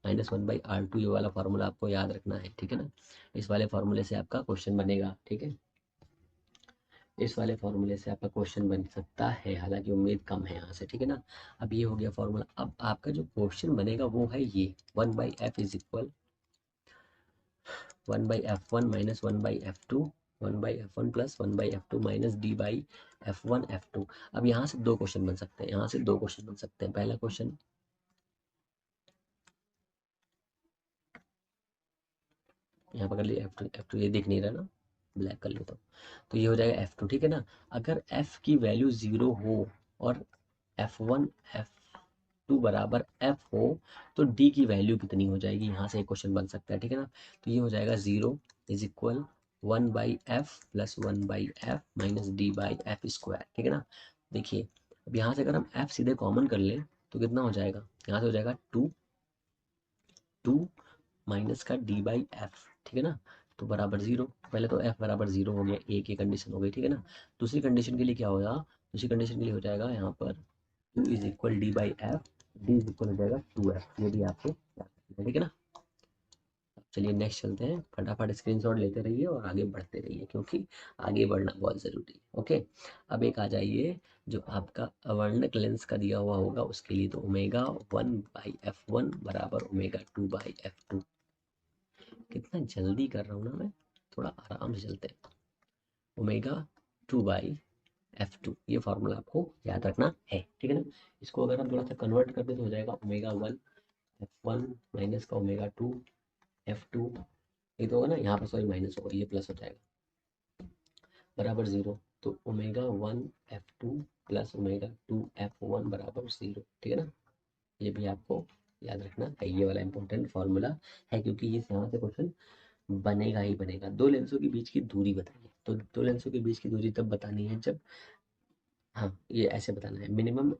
Speaker 1: minus one by R two, ये वाला फॉर्मूला आपको याद रखना है, ठीक है ना। इस वाले फॉर्मूले से आपका क्वेश्चन बनेगा, ठीक है। इस वाले फॉर्मूले से आपका क्वेश्चन बन सकता है, हालांकि उम्मीद कम है यहाँ से, ठीक है ना। अब ये हो गया फॉर्मूला। अब आपका जो क्वेश्चन बनेगा वो है ये, one by F is equal one by F one minus one by F two, one by F one plus one by F two minus D by F one F two. अब यहाँ से दो question बन सकते हैं, यहाँ से दो क्वेश्चन बन सकते हैं। पहला क्वेश्चन, यहाँ पर कर लिया एफ टू ये दिख नहीं रहा ना, ब्लैक कर लेता हूँ, तो ये हो जाएगा एफ टू, ठीक है ना। अगर एफ की वैल्यू 0 हो और एफ वन एफ टू बराबर एफ हो तो डी की वैल्यू कितनी हो जाएगी, यहाँ से एक क्वेश्चन बन सकता है, ठीक है ना। तो ये हो जाएगा 0 is equal 1/f plus 1/f minus D by F square, ठीक है ना। देखिए अब यहाँ से अगर हम f सीधे कॉमन कर लें तो कितना हो जाएगा, यहाँ से हो जाएगा 2 माइनस का डी बाई एफ, ठीक है ना। तो बराबर 0, पहले तो f बराबर 0 हो गया, एक ये कंडीशन हो गई, ठीक है ना। दूसरी कंडीशन के लिए क्या होगा, दूसरी कंडीशन के लिए हो जाएगा यहाँ पर 2 is equal D by F, D is equal हो जाएगा 2f, ये भी आपको याद रखना है, ठीक है ना। चलिए नेक्स्ट चलते हैं, फटाफट स्क्रीनशॉट लेते रहिए और आगे बढ़ते रहिए क्योंकि आगे बढ़ना बहुत ज़रूरी है। ओके, अब एक आ जाइए जो आपका अवर्णक लेंस का दिया हुआ होगा उसके लिए, तो ω1/f1 बराबर ω2/f2। कितना जल्दी कर रहा हूँ ना मैं, थोड़ा आराम से चलते हैं। ω2/f2 ये फॉर्मूला आपको याद रखना है, ठीक है ना। इसको अगर हम थोड़ा सा कन्वर्ट कर दे तो हो जाएगा ω1/f1 माइनस का ω2/f2, ये तो होगा ना, यहाँ पर सॉरी माइनस होगा, ये प्लस हो जाएगा, बराबर 0। तो ω1/f2 प्लस ω2/f1 बराबर 0, ठीक है ना। ये भी आपको याद रखना है, ये वाला इंपॉर्टेंट फॉर्मूला है क्योंकि ये यहाँ से क्वेश्चन बनेगा ही बनेगा। दो लेंसों के बीच की दूरी बताइए, तो दो लेंसों के बीच की दूरी तब बतानी है जब, हाँ ये ऐसे बताना है, मिनिमम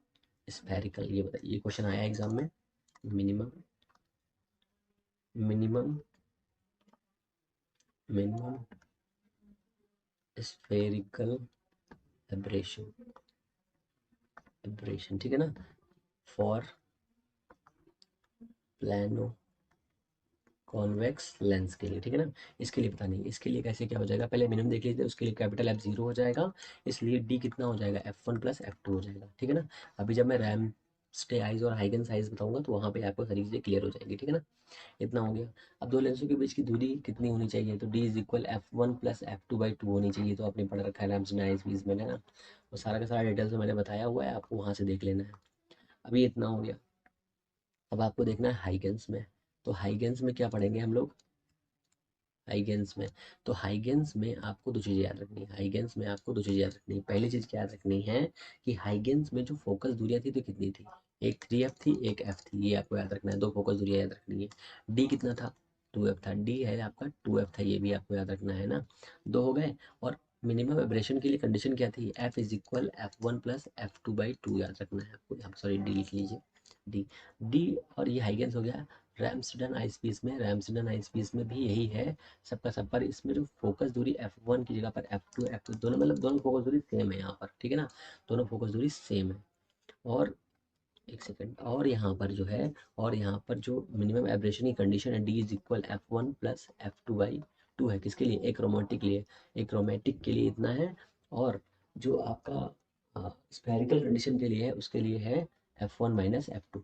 Speaker 1: स्फेरिकल, ये बताइए, ये क्वेश्चन आया एग्जाम में, minimum minimum minimum spherical aberration, aberration, ठीक है ना, फॉर प्लानो कॉन्वेक्स लेंस के लिए, ठीक है ना। इसके लिए पता नहीं, इसके लिए कैसे क्या हो जाएगा, पहले मिनिमम देख लीजिए, उसके लिए कैपिटल F 0 हो जाएगा, इसलिए D कितना हो जाएगा, F1 प्लस F2 हो जाएगा, ठीक है ना। अभी जब मैं रैम स्टे आइज और हाइगन साइज बताऊंगा तो वहाँ पे आपको सारी चीज़ें क्लियर हो जाएंगी, ठीक है ना। इतना हो गया। अब दो लेंसों के बीच की दूरी कितनी होनी चाहिए, तो D is equal F1 plus F2/2 होनी चाहिए, तो आपने पढ़ रखा है रैम्स आइज बीज में, है ना। वो सारा का सारा डिटेल्स में मैंने बताया हुआ है, आपको वहाँ से देख लेना है। अभी इतना हो गया, अब आपको देखना है हाइगेंस में, तो हाइगेंस में क्या पढ़ेंगे हम लोग, हाइगेंस में, तो हाइगेंस में आपको दो चीज़ें याद रखनी है, हाइगेंस में आपको दो चीज़ें याद रखनी है। पहली चीज़ क्या याद रखनी है कि हाइगेंस में जो फोकस दूरियां थी तो कितनी थी, एक 3f थी एक f थी, ये आपको याद रखना है, दो फोकस दूरियां याद रखनी है। d कितना था, 2f था, d है आपका 2f था, ये भी आपको याद रखना है ना, दो हो गए। और मिनिमम एब्रेशन के लिए कंडीशन क्या थी, f is equal f1 plus f2/2 याद रखना है आपको, यहाँ सॉरी d लिख लीजिए, d d और ये हाइगेंस हो गया। रैम्सडन आईपीस में, रैम्सडन आईपीस में भी यही है सबका सब, पर इसमें जो फोकस दूरी f1 की जगह पर f2 दोनों, मतलब दोनों फोकस दूरी सेम है यहाँ पर, ठीक है ना, दोनों फोकस दूरी सेम है। और एक सेकंड, और यहाँ पर जो है, और यहाँ पर जो मिनिमम एब्रेशन की कंडीशन है d is equal f1 plus f2/2 है, किसके लिए, एक क्रोमेटिक लिए, एक क्रोमेटिक के लिए इतना है, और जो आपका स्फेरिकल कंडीशन के लिए है उसके लिए है f1 माइनस f2,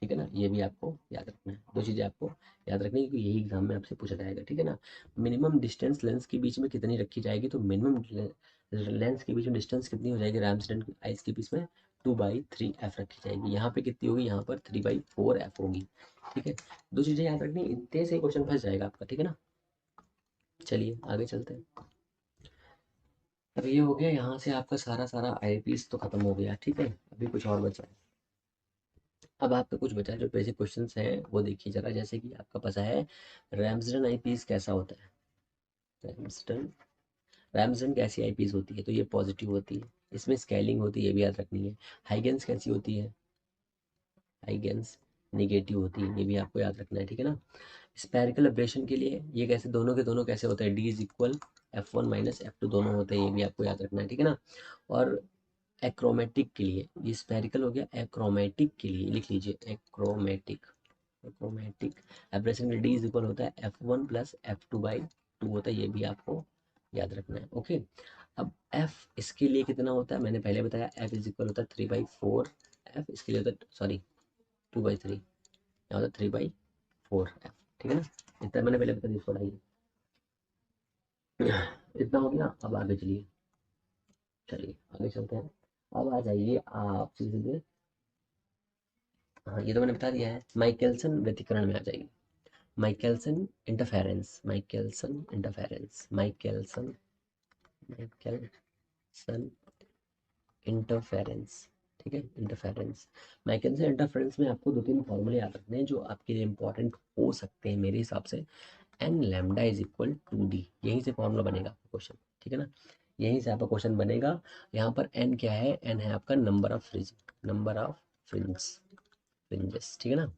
Speaker 1: ठीक है ना। ये भी आपको याद रखना है, दो चीज़ें आपको याद रखनी है क्योंकि यही एग्जाम में आपसे पूछा जाएगा, ठीक है ना। मिनिमम डिस्टेंस लेंस के बीच में कितनी रखी जाएगी, तो मिनिमम लेंस के बीच में डिस्टेंस कितनी हो जाएगी रैम्सडन आइस के बीच में, 2/3f रखी जाएगी, यहाँ पे कितनी होगी, यहाँ पर 3/4f होगी, ठीक है। दो चीज़ें याद रखनी, इतने से क्वेश्चन फंस जाएगा आपका, ठीक है ना। चलिए आगे चलते हैं। अब ये हो गया, यहाँ से आपका सारा सारा आईपीएस तो खत्म हो गया, ठीक है। अभी कुछ और बचा है, अब आपका कुछ बचा है जो बेसिक क्वेश्चंस हैं वो देखिए जरा, जैसे कि आपका पता है रैम्सडन आईपीस कैसा होता है, रैम्सडन रैम्सडन कैसी आईपीस होती है, तो ये पॉजिटिव होती है, इसमें स्केलिंग होती है, ये भी याद रखनी है। हाइगेंस कैसी होती है, हाइगेंस निगेटिव होती है, ये भी आपको याद रखना है, ठीक है ना। स्पेरिकल एब्रेशन के लिए ये कैसे, दोनों के दोनों कैसे होते हैं, D is equal f1 minus f2 दोनों होते हैं, ये भी आपको याद रखना है, ठीक है ना। और एक्रोमेटिक के लिए, ये स्पेरिकल हो गया, एक्रोमेटिक के लिए लिख लीजिए, एक्रोमेटिक, एक्रोमेटिक एब्रेशन का डी इज इक्वल होता है f1 प्लस f2/2 होता है, ये भी आपको याद रखना है, ओके। अब f इसके लिए कितना होता है, मैंने पहले बताया f इज इक्वल होता है 3/4, f इसके लिए होता है सॉरी 2/3, यहाँ होता है 3/4f, ठीक है ना। इतना मैंने पहले बता दिया, इसको पढ़ाइए। इतना हो गया, अब आगे चलिए, चलिए आगे चलते हैं। अब आ जाइए आप सीधे, हाँ ये तो मैंने बता दिया है, माइकलसन व्यतिकरण में आ जाइए, Michelson interference, Michelson interference, Michelson, Michelson interference, ठीक है। इंटरफेरेंस, मैकेनिकल इंटरफेरेंस में आपको 2-3 फॉर्मूले याद रखने हैं जो आपके लिए इंपॉर्टेंट हो सकते हैं मेरे हिसाब से। N lambda is equal to D, यहीं से फॉर्मूला बनेगा आपका क्वेश्चन, ठीक है ना, यहीं से आपका क्वेश्चन बनेगा। यहाँ पर एन क्या है, एन है आपका number of fringe, number of fringes, ठीक है ना,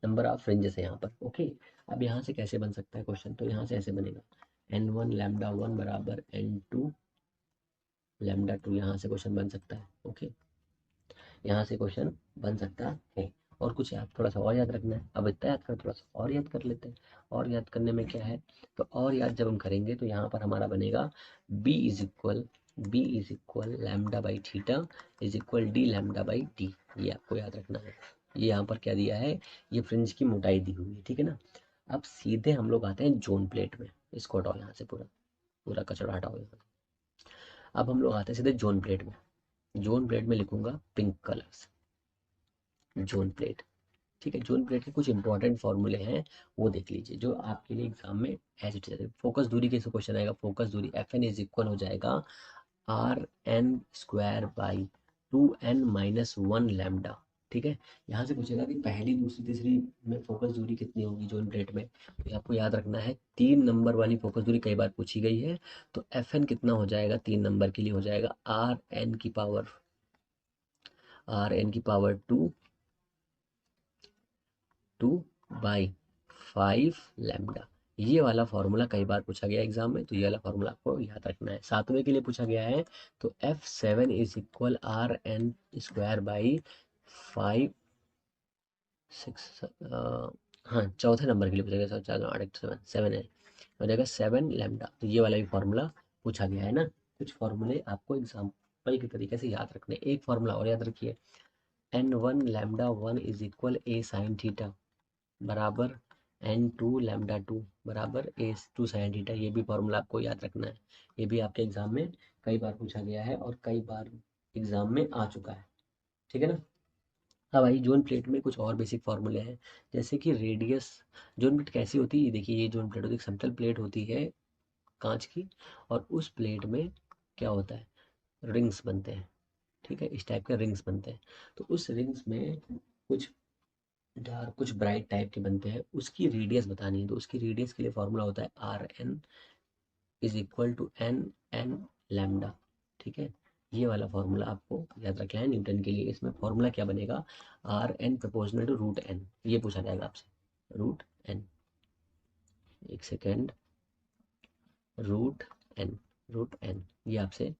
Speaker 1: नंबर ऑफ फ्रिंजेस है यहाँ पर। ओके, अब यहाँ से कैसे बन सकता है क्वेश्चन, तो यहाँ से ऐसे बनेगा एन वन लैम्डा वन बराबर एन टू लैम्डा टू, यहाँ से क्वेश्चन बन सकता है। ओके, यहाँ से क्वेश्चन बन सकता है। और कुछ याद, थोड़ा सा और याद रखना है, अब इतना याद कर, थोड़ा सा और याद कर लेते हैं। और याद करने में क्या है, तो और याद जब हम करेंगे तो यहाँ पर हमारा बनेगा B is equal lambda by theta is equal D lambda by D, ये आपको याद रखना है। ये यहाँ पर क्या दिया है, ये फ्रिंज की मोटाई दी हुई है, ठीक है ना। अब सीधे हम लोग आते हैं जोन प्लेट में, इसको हटाओ यहाँ से, पूरा पूरा कचरा हटाओ यहाँ से। अब हम लोग आते हैं सीधे जोन प्लेट में। जोन प्लेट में लिखूंगा पिंक कलर से, जोन प्लेट, ठीक है। जोन प्लेट के कुछ इंपॉर्टेंट फॉर्मूले हैं, वो देख लीजिए जो आपके लिए एग्जाम में एज इट इज। फोकस दूरी कैसे क्वेश्चन आएगा, फोकस दूरी एफ एन इज इक्वल हो जाएगा R N square by 2n-1 lambda, ठीक है। यहाँ से पूछेगा कि पहली दूसरी तीसरी में फोकस दूरी कितनी होगी जोन प्लेट में, तो आपको याद रखना है 3 नंबर वाली फोकस दूरी कई बार पूछी गई है। तो एफ एन कितना हो जाएगा 3 नंबर के लिए, हो जाएगा आर एन की पावर टू बाई 5 लैम्डा। ये वाला फॉर्मूला कई बार पूछा गया एग्जाम में, तो ये वाला फॉर्मूला आपको याद रखना है। 7वें के लिए पूछा गया है, तो F7 is equal R N square by 5 6, हाँ चौथे नंबर के लिए पूछा गया, 7 है, हो जाएगा 7 लैम्डा। तो ये वाला भी फॉर्मूला पूछा गया है ना। कुछ फॉर्मूले आपको एग्जाम्पल के तरीके से याद रखने। एक फॉर्मूला और याद रखिए, n1 lambda one is equal A sine theta बराबर n2 लैम्डा टू बराबर ए टू साइन थीटा। ये भी फॉर्मूला आपको याद रखना है, ये भी आपके एग्जाम में कई बार पूछा गया है और कई बार एग्जाम में आ चुका है, ठीक है ना। हाँ भाई, जोन प्लेट में कुछ और बेसिक फार्मूले हैं, जैसे कि रेडियस। जोन प्लेट कैसी होती है, ये देखिए, ये जोन प्लेट होती है, एक समतल प्लेट होती है कांच की, और उस प्लेट में क्या होता है, रिंग्स बनते हैं, ठीक है, इस टाइप के रिंग्स बनते हैं। तो उस रिंग्स में कुछ डार्क कुछ ब्राइट टाइप के बनते हैं, उसकी रेडियस बतानी है। तो उसकी रेडियस के लिए फॉर्मूला होता है R N is equal to N N lambda, ठीक है। ये वाला फॉर्मूला आपको याद रखना है न्यूटन के लिए। इसमें फॉर्मूला क्या बनेगा, R N proportional to root N, ये पूछा जाएगा आपसे, रूट एन, एक सेकेंड, रूट रूट एन ये आपसे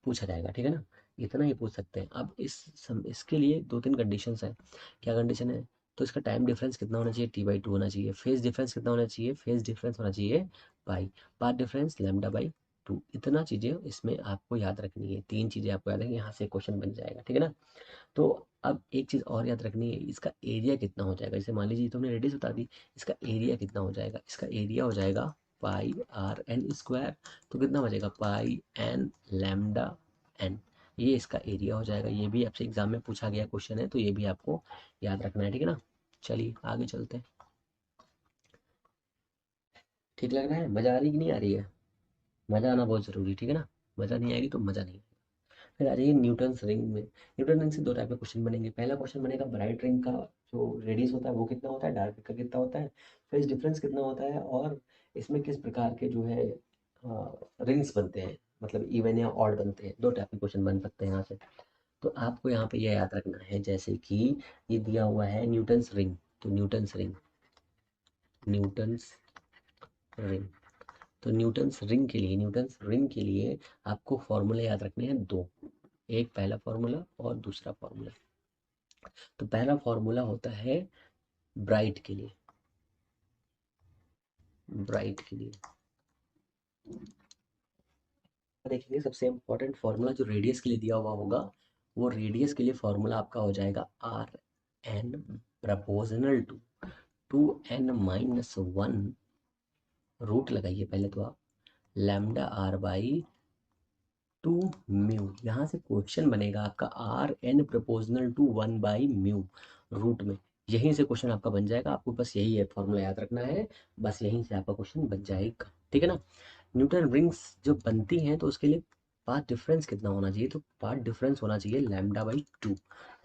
Speaker 1: पूछा जाएगा, ठीक है ना। इतना ही पूछ सकते हैं। अब इसके लिए 2-3 कंडीशंस हैं। क्या कंडीशन है, तो इसका टाइम डिफरेंस कितना होना चाहिए, t/2 होना चाहिए। फेज डिफरेंस कितना होना चाहिए, फेज डिफरेंस होना चाहिए पाई। Path difference λ/2। इतना चीज़ें इसमें आपको याद रखनी है, 3 चीज़ें आपको याद रखनी है, यहाँ से क्वेश्चन बन जाएगा, ठीक है ना। तो अब एक चीज़ और याद रखनी है, इसका एरिया कितना हो जाएगा। जैसे मान लीजिए तुमने रेडियस बता दी, इसका एरिया कितना हो जाएगा, इसका एरिया हो जाएगा पाई आर एन स्क्वायर। तो कितना बचेगा, पाई एन लैम्डा एन, ये इसका एरिया हो जाएगा। ये भी आपसे एग्जाम में पूछा गया क्वेश्चन है, तो ये भी आपको याद रखना है, ठीक है ना। चलिए आगे चलते हैं। ठीक लग रहा है, मज़ा आ रही कि नहीं आ रही है, मज़ा आना बहुत ज़रूरी, ठीक है ना। मज़ा नहीं आएगी तो मज़ा नहीं। फिर आ जाइए न्यूटन्स रिंग में। न्यूटन रिंग से 2 टाइप के क्वेश्चन बनेंगे। पहला क्वेश्चन बनेगा ब्राइट रिंग का जो रेडियस होता है वो कितना होता है, डार्क रिंग का कितना होता है, फेज डिफरेंस कितना होता है, और इसमें किस प्रकार के जो है रिंग्स बनते हैं, मतलब इवन या ऑड बनते हैं। 2 टाइप के क्वेश्चन बन सकते हैं यहाँ से। तो आपको यहाँ पे यह याद रखना है, जैसे कि ये दिया हुआ है न्यूटन्स रिंग, तो न्यूटन्स रिंग, तो न्यूटन्स रिंग के लिए आपको फॉर्मूले याद रखने हैं 2, एक पहला फॉर्मूला और दूसरा फॉर्मूला। तो पहला फॉर्मूला होता है ब्राइट के लिए, ब्राइट के लिए देखेंगे सबसे इंपॉर्टेंट फॉर्मूला जो रेडियस के लिए दिया हुआ होगा, वो रेडियस के लिए फॉर्मूला आपका हो जाएगा R N proportional to 2n-1, root लगाइए पहले तो आप, लैम्डा आर बाई 2 म्यू। यहाँ से क्वेश्चन बनेगा आपका R N proportional to 1/μ root में। यहीं से क्वेश्चन आपका बन जाएगा, आपको बस यही है फॉर्मूला याद रखना है, बस यहीं से आपका क्वेश्चन बन जाएगा, ठीक है ना। न्यूटन रिंग्स जो बनती हैं तो उसके लिए पाथ डिफरेंस कितना होना चाहिए, तो पाथ डिफरेंस होना चाहिए λ/2।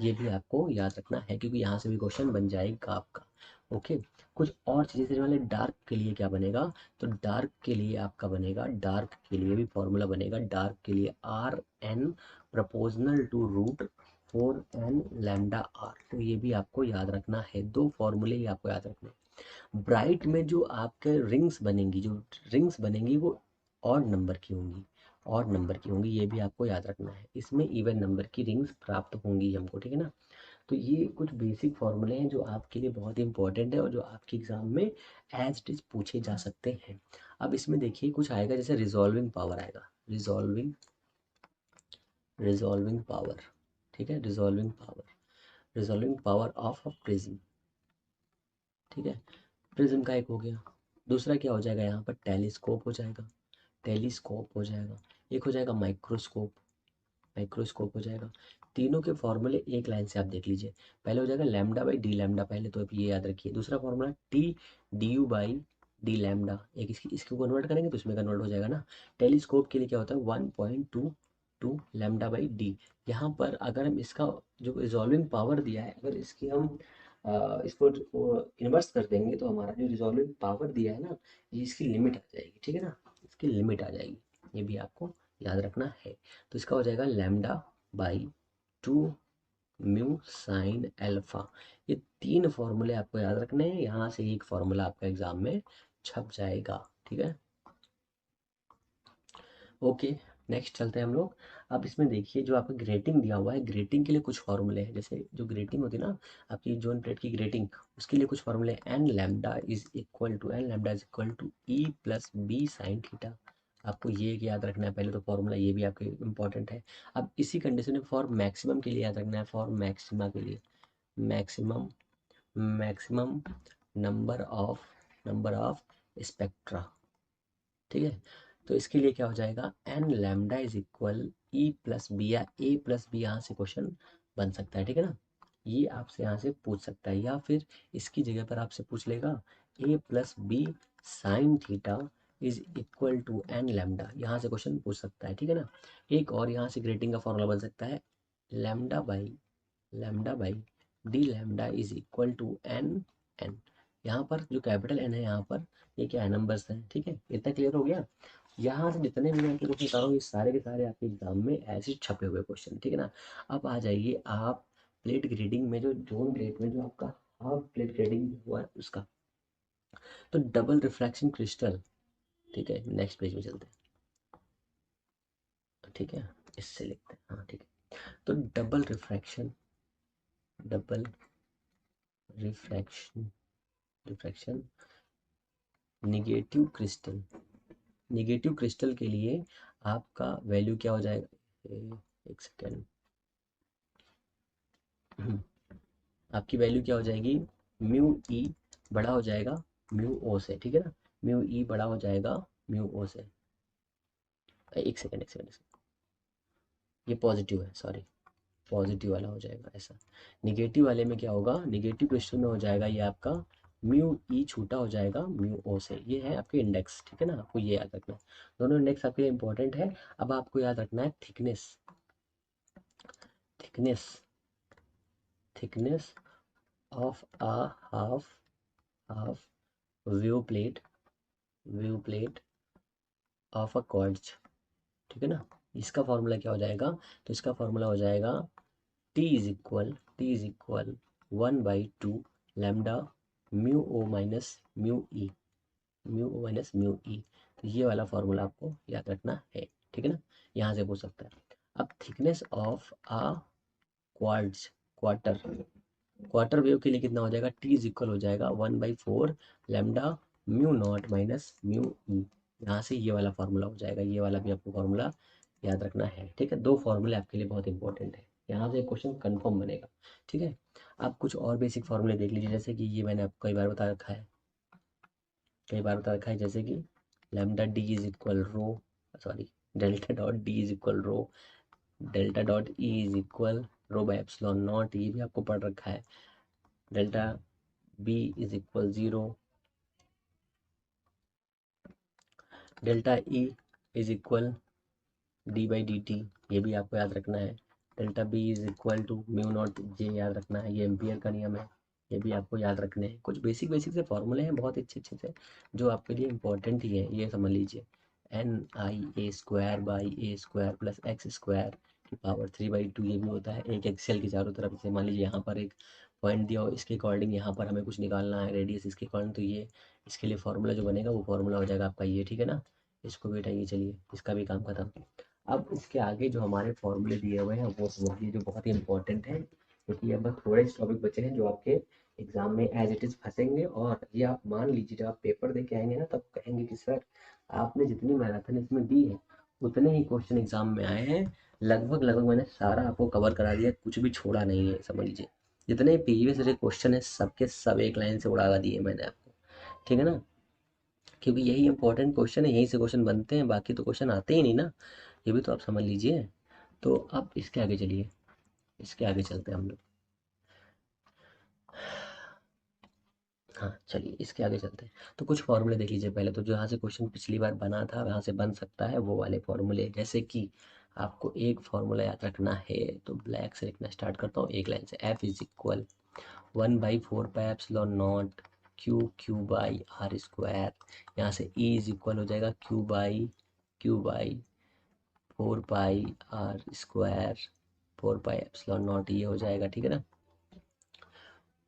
Speaker 1: ये भी आपको याद रखना है क्योंकि यहाँ से भी क्वेश्चन बन जाएगा आपका। ओके, कुछ और चीज़ें जैसे वाले डार्क के लिए क्या बनेगा, तो डार्क के लिए आपका बनेगा, डार्क के लिए भी फॉर्मूला बनेगा, डार्क के लिए RN proportional to √4n λr। तो ये भी आपको याद रखना है, दो फॉर्मूले ही आपको याद रखने हैं। ब्राइट में जो आपके रिंग्स बनेंगी, जो रिंग्स बनेंगी वो ऑड नंबर की होंगी, ऑड नंबर की होंगी, ये भी आपको याद रखना है। इसमें इवन नंबर की रिंग्स प्राप्त होंगी हमको, ठीक है ना। तो ये कुछ बेसिक फॉर्मूले हैं जो आपके लिए बहुत इंपॉर्टेंट है और जो आपके एग्जाम में एज इट इज पूछे जा सकते हैं। अब इसमें देखिए कुछ आएगा जैसे रिजॉल्विंग पावर आएगा, रिजॉल्विंग पावर, ठीक है, resolving power of a prism, ठीक है। प्रिज्म का एक हो गया, दूसरा क्या हो जाएगा यहाँ पर, टेलीस्कोप हो जाएगा, टेलीस्कोप हो जाएगा, एक हो जाएगा माइक्रोस्कोप, माइक्रोस्कोप हो जाएगा। तीनों के फॉर्मूले एक लाइन से आप देख लीजिए, पहले हो जाएगा λ/d λ, पहले तो आप ये याद रखिए। दूसरा फॉर्मूला T du/d λ, एक इसको कन्वर्ट करेंगे तो इसमें कन्वर्ट हो जाएगा ना। टेलीस्कोप के लिए क्या होता है 1.22 λ/d। यहाँ पर अगर हम इसका जो रिजॉल्विंग पावर दिया है, अगर इसकी हम इसको इन्वर्स कर देंगे तो हमारा जो रिजॉल्विंग पावर दिया है ना, ये इसकी लिमिट आ जाएगी, ठीक है ना, इसकी लिमिट आ जाएगी, ये भी आपको याद रखना है। तो इसका हो जाएगा λ/2 म्यू साइन अल्फा। ये तीन फॉर्मूले आपको याद रखने हैं, यहाँ से एक फॉर्मूला आपका एग्जाम में छप जाएगा, ठीक है। ओके, नेक्स्ट चलते हैं हम लोग। अब इसमें देखिए जो आपका ग्रेटिंग दिया हुआ है, ग्रेटिंग के लिए कुछ फॉर्मूले हैं, जैसे जो ग्रेटिंग होती है ना आपकी जोन प्लेट की ग्रेटिंग, उसके लिए कुछ फॉर्मूले, n λ = E + B sin theta. आपको ये याद रखना है पहले तो फॉर्मूला, ये भी आपके इंपॉर्टेंट है। अब इसी कंडीशन में फॉर मैक्सिमम के लिए याद रखना है, फॉर मैक्सिमा के लिए, maximum maximum number of spectra, ठीक है। तो इसके लिए क्या हो जाएगा, n λ = E + B, या A + B, यहाँ से क्वेश्चन बन सकता है, ठीक है ना। ये आपसे यहाँ से पूछ सकता है, या फिर इसकी जगह पर आपसे पूछ लेगा A + B sin theta = n λ, यहाँ से क्वेश्चन पूछ सकता है, ठीक है ना। एक और यहाँ से ग्रेटिंग का फॉर्मूला बन सकता है λ/d λ = n। यहाँ पर जो कैपिटल N है, यहाँ पर ये क्या है, नंबर्स हैं, ठीक है। इतना क्लियर हो गया। यहाँ से जितने भी मैं आपको क्वेश्चन बता रहा हूँ, ये सारे के सारे आपके एग्जाम में ऐसे छपे हुए क्वेश्चन, ठीक है ना। अब आ जाइए आप प्लेट ग्रेडिंग में, जो जोन प्लेट में जो आपका हाफ प्लेट ग्रेडिंग हुआ है उसका, तो डबल रिफ्रैक्शन क्रिस्टल, ठीक है। नेक्स्ट पेज में चलते हैं, ठीक है, इससे लिखते हैं, हाँ ठीक है। तो double refraction refraction negative crystal के लिए आपका वैल्यू क्या हो जाएगा, एक सेकेंड, आपकी वैल्यू क्या हो जाएगी, म्यू ई बड़ा हो जाएगा म्यू ओ से, ठीक है ना। म्यू ई बड़ा हो जाएगा म्यू ओ से, एक सेकेंड, ये पॉजिटिव है, सॉरी, पॉजिटिव वाला हो जाएगा ऐसा। निगेटिव वाले में क्या होगा, निगेटिव क्वेश्चन में हो जाएगा ये आपका म्यू ई छोटा हो जाएगा म्यू ओ से। ये है आपके इंडेक्स, ठीक है ना, आपको ये याद रखना है, दोनों इंडेक्स आपके लिए इंपॉर्टेंट है। अब आपको याद रखना है thickness, thickness thickness of a half half view plate of a quartz, ठीक है ना। इसका फॉर्मूला क्या हो जाएगा, तो इसका फॉर्मूला हो जाएगा T = 1/2 lambda mu O minus mu E. तो ये वाला फॉर्मूला आपको याद रखना है, ठीक है ना, यहाँ से पूछ सकता है। अब thickness of a quartz quarter quarter wave के लिए कितना हो जाएगा, T = हो जाएगा 1/4 lambda mu not minus mu E. यहाँ से ये वाला फार्मूला हो जाएगा, ये वाला भी आपको फार्मूला याद रखना है, ठीक है। दो फार्मूले आपके लिए बहुत इंपॉर्टेंट है, यहाँ से क्वेश्चन कंफर्म बनेगा, ठीक है। आप कुछ और बेसिक फार्मूले देख लीजिए, जैसे कि ये मैंने आपको कई बार बता रखा है, जैसे कि lambda D is equal rho, sorry, delta dot D is equal rho, delta dot E is equal rho by epsilon naught, ये भी आपको पढ़ रखा है। Delta B is equal 0, delta E is equal D by D T, ये भी आपको याद रखना है। Delta B is equal to mu naught J याद रखना है, ये एम्पियर का नियम है, ये भी आपको याद रखने हैं। कुछ बेसिक बेसिक से फॉर्मूले हैं बहुत अच्छे अच्छे से जो आपके लिए इंपॉर्टेंट ही है, ये समझ लीजिए। N I A square by A square plus X square की पावर 3/2 ये भी होता है एक एक्सेल की चारों तरफ से। मान लीजिए यहाँ पर एक पॉइंट दिया हो, इसके अकॉर्डिंग यहाँ पर हमें कुछ निकालना है रेडियस इसके अकॉर्डिंग, तो ये इसके लिए फार्मूला जो बनेगा वो फार्मूला हो जाएगा आपका ये, ठीक है ना। इसको भी हटाइए, चलिए इसका भी काम खत्म। अब इसके आगे जो हमारे फॉर्मूले दिए हुए हैं वो समझिए जो बहुत ही इंपॉर्टेंट है, क्योंकि अब बस थोड़े से टॉपिक बचे हैं जो आपके एग्जाम में एज इट इज फंसेंगे। और ये आप मान लीजिए जब आप पेपर दे के आएंगे ना तब कहेंगे कि सर आपने जितनी मैराथन इसमें दी है उतने ही क्वेश्चन एग्जाम में आए हैं, लगभग लगभग मैंने सारा आपको कवर करा दिया, कुछ भी छोड़ा नहीं है। समझ लीजिए जितने प्रीवियस क्वेश्चन है सबके सब एक लाइन से उड़ा दिए मैंने आपको, ठीक है ना। क्योंकि यही इंपॉर्टेंट क्वेश्चन है, यहीं से क्वेश्चन बनते हैं, बाकी तो क्वेश्चन आते ही नहीं ना, ये भी तो आप समझ लीजिए। तो अब इसके आगे चलिए, इसके आगे चलते हैं हम लोग। हाँ चलिए इसके आगे चलते हैं। तो कुछ फॉर्मूले देख लीजिए पहले, तो जहाँ से क्वेश्चन पिछली बार बना था वहाँ से बन सकता है वो वाले फॉर्मूले, जैसे कि आपको एक फॉर्मूला याद रखना है, तो ब्लैक से लिखना स्टार्ट करता हूँ एक लाइन से। F is equal 1/4 pi epsilon naught Q by R square. यहाँ से ई इज इक्वल हो जाएगा Q by 4 pi R square, 4 pi epsilon naught ये हो जाएगा, ठीक है ना।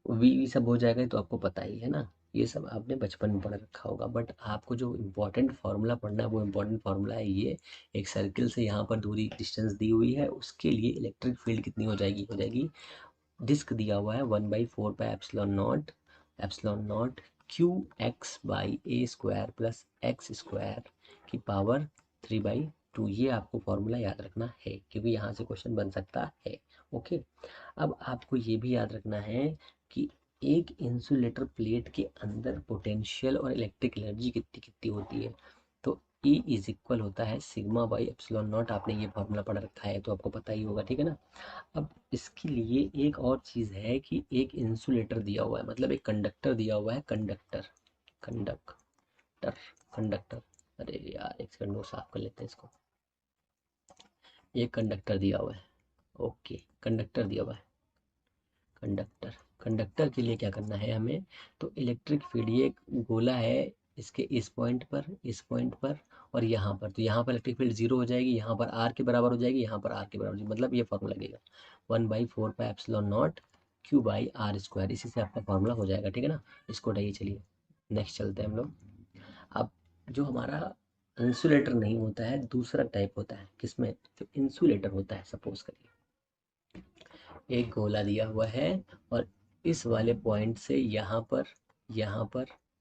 Speaker 1: वी सब हो जाएगा, ये तो आपको पता ही है ना, ये सब आपने बचपन में पढ़ रखा होगा। बट आपको जो इम्पोर्टेंट फार्मूला पढ़ना है वो इम्पोर्टेंट फार्मूला है ये। एक सर्किल से यहाँ पर दूरी डिस्टेंस दी हुई है, उसके लिए इलेक्ट्रिक फील्ड कितनी हो जाएगी डिस्क दिया हुआ है 1/4 pi epsilon naught Q x by A square plus X square की पावर 3/2, ये आपको फॉर्मूला याद रखना है क्योंकि यहाँ से क्वेश्चन बन सकता है। ओके, अब आपको ये भी याद रखना है कि एक इंसुलेटर प्लेट के अंदर पोटेंशियल और इलेक्ट्रिक एनर्जी कितनी कितनी होती है। तो E इज इक्वल होता है सिग्मा बाई एप्सिलॉन नॉट, आपने ये फॉर्मूला पढ़ रखा है तो आपको पता ही होगा, ठीक है ना। अब इसके लिए एक और चीज़ है कि एक इंसुलेटर दिया हुआ है, मतलब एक कंडक्टर दिया हुआ है, कंडक्टर कंडक्टर। अरे यार एक सेकंड, वो साफ कर लेते हैं इसको। एक कंडक्टर दिया हुआ है, ओके कंडक्टर दिया हुआ है, कंडक्टर कंडक्टर के लिए क्या करना है हमें, तो इलेक्ट्रिक फील्ड ये एक गोला है, इसके इस पॉइंट पर और यहाँ पर, तो यहाँ पर इलेक्ट्रिक फील्ड जीरो हो जाएगी, यहाँ पर आर के बराबर हो जाएगी, यहाँ पर आर के बराबर हो जाएगी, मतलब ये फॉर्मूला लगेगा 1/4 pi epsilon naught Q by R square, इसी से आपका फॉर्मूला हो जाएगा, ठीक है ना। इसको उठाइए, चलिए नेक्स्ट चलते हैं हम लोग। अब जो हमारा इंसुलेटर नहीं होता है, दूसरा टाइप होता है किसमें, जो इंसुलेटर होता है, सपोज करिए एक गोला दिया हुआ है और इस वाले पॉइंट से यहाँ पर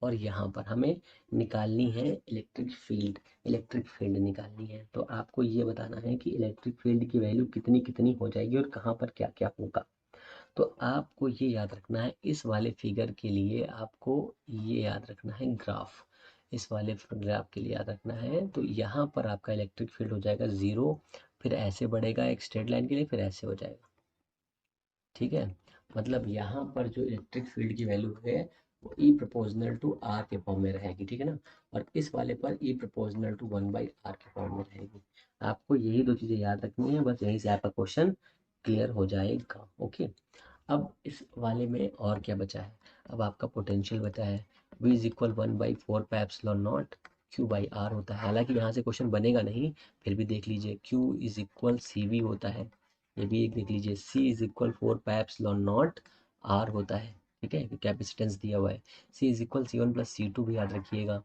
Speaker 1: और यहाँ पर हमें निकालनी है इलेक्ट्रिक फील्ड निकालनी है। तो आपको ये बताना है कि इलेक्ट्रिक फील्ड की वैल्यू कितनी कितनी हो जाएगी और कहाँ पर क्या क्या होगा। तो आपको ये याद रखना है, इस वाले फिगर के लिए आपको ये याद रखना है ग्राफ, इस वाले ग्राफ के लिए याद रखना है। तो यहाँ पर आपका इलेक्ट्रिक फील्ड हो जाएगा ज़ीरो, फिर ऐसे बढ़ेगा एक स्ट्रेट लाइन के लिए, फिर ऐसे हो जाएगा, ठीक है। मतलब यहाँ पर जो इलेक्ट्रिक फील्ड की वैल्यू है वो ई प्रोपोर्शनल टू आर के फॉर्म में रहेगी, ठीक है ना। और इस वाले पर ई प्रोपोर्शनल टू 1/r के फॉर्म में रहेगी। आपको यही दो चीज़ें याद रखनी है, बस यहीं से आपका क्वेश्चन क्लियर हो जाएगा। ओके, अब इस वाले में और क्या बचा है, अब आपका पोटेंशियल बचा है v is equal 1/4 pi epsilon naught Q by R होता है। हालांकि यहाँ से क्वेश्चन बनेगा नहीं, फिर भी देख लीजिए q is equal C V होता है, ये भी एक देख लीजिए c is equal 4 pi epsilon naught r होता है, ठीक है, कैपेसिटेंस दिया हुआ है। c is equal C1 + C2 भी याद रखिएगा,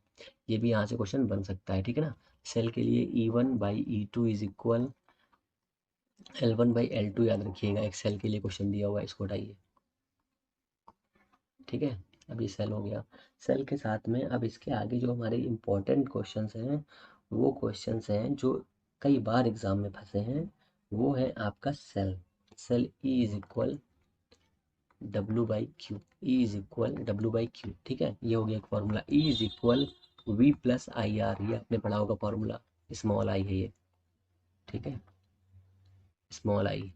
Speaker 1: ये भी यहाँ से क्वेश्चन बन सकता है, ठीक है ना। सेल के लिए E1/E2 इज इक्वल L1/L2 याद रखिएगा, एक सेल के लिए क्वेश्चन दिया हुआ है, इसको हटाइए, ठीक है। अब ये सेल हो गया, सेल के साथ में अब इसके आगे जो हमारे इम्पोर्टेंट क्वेश्चंस हैं वो क्वेश्चंस हैं जो कई बार एग्जाम में फंसे हैं, वो है आपका cell E is equal W/Q, ठीक है। ये हो गया एक formula, E is equal V+IR, ये आपने पढ़ा होगा फॉर्मूला, स्मॉल आई है ये, ठीक है, स्मॉल आई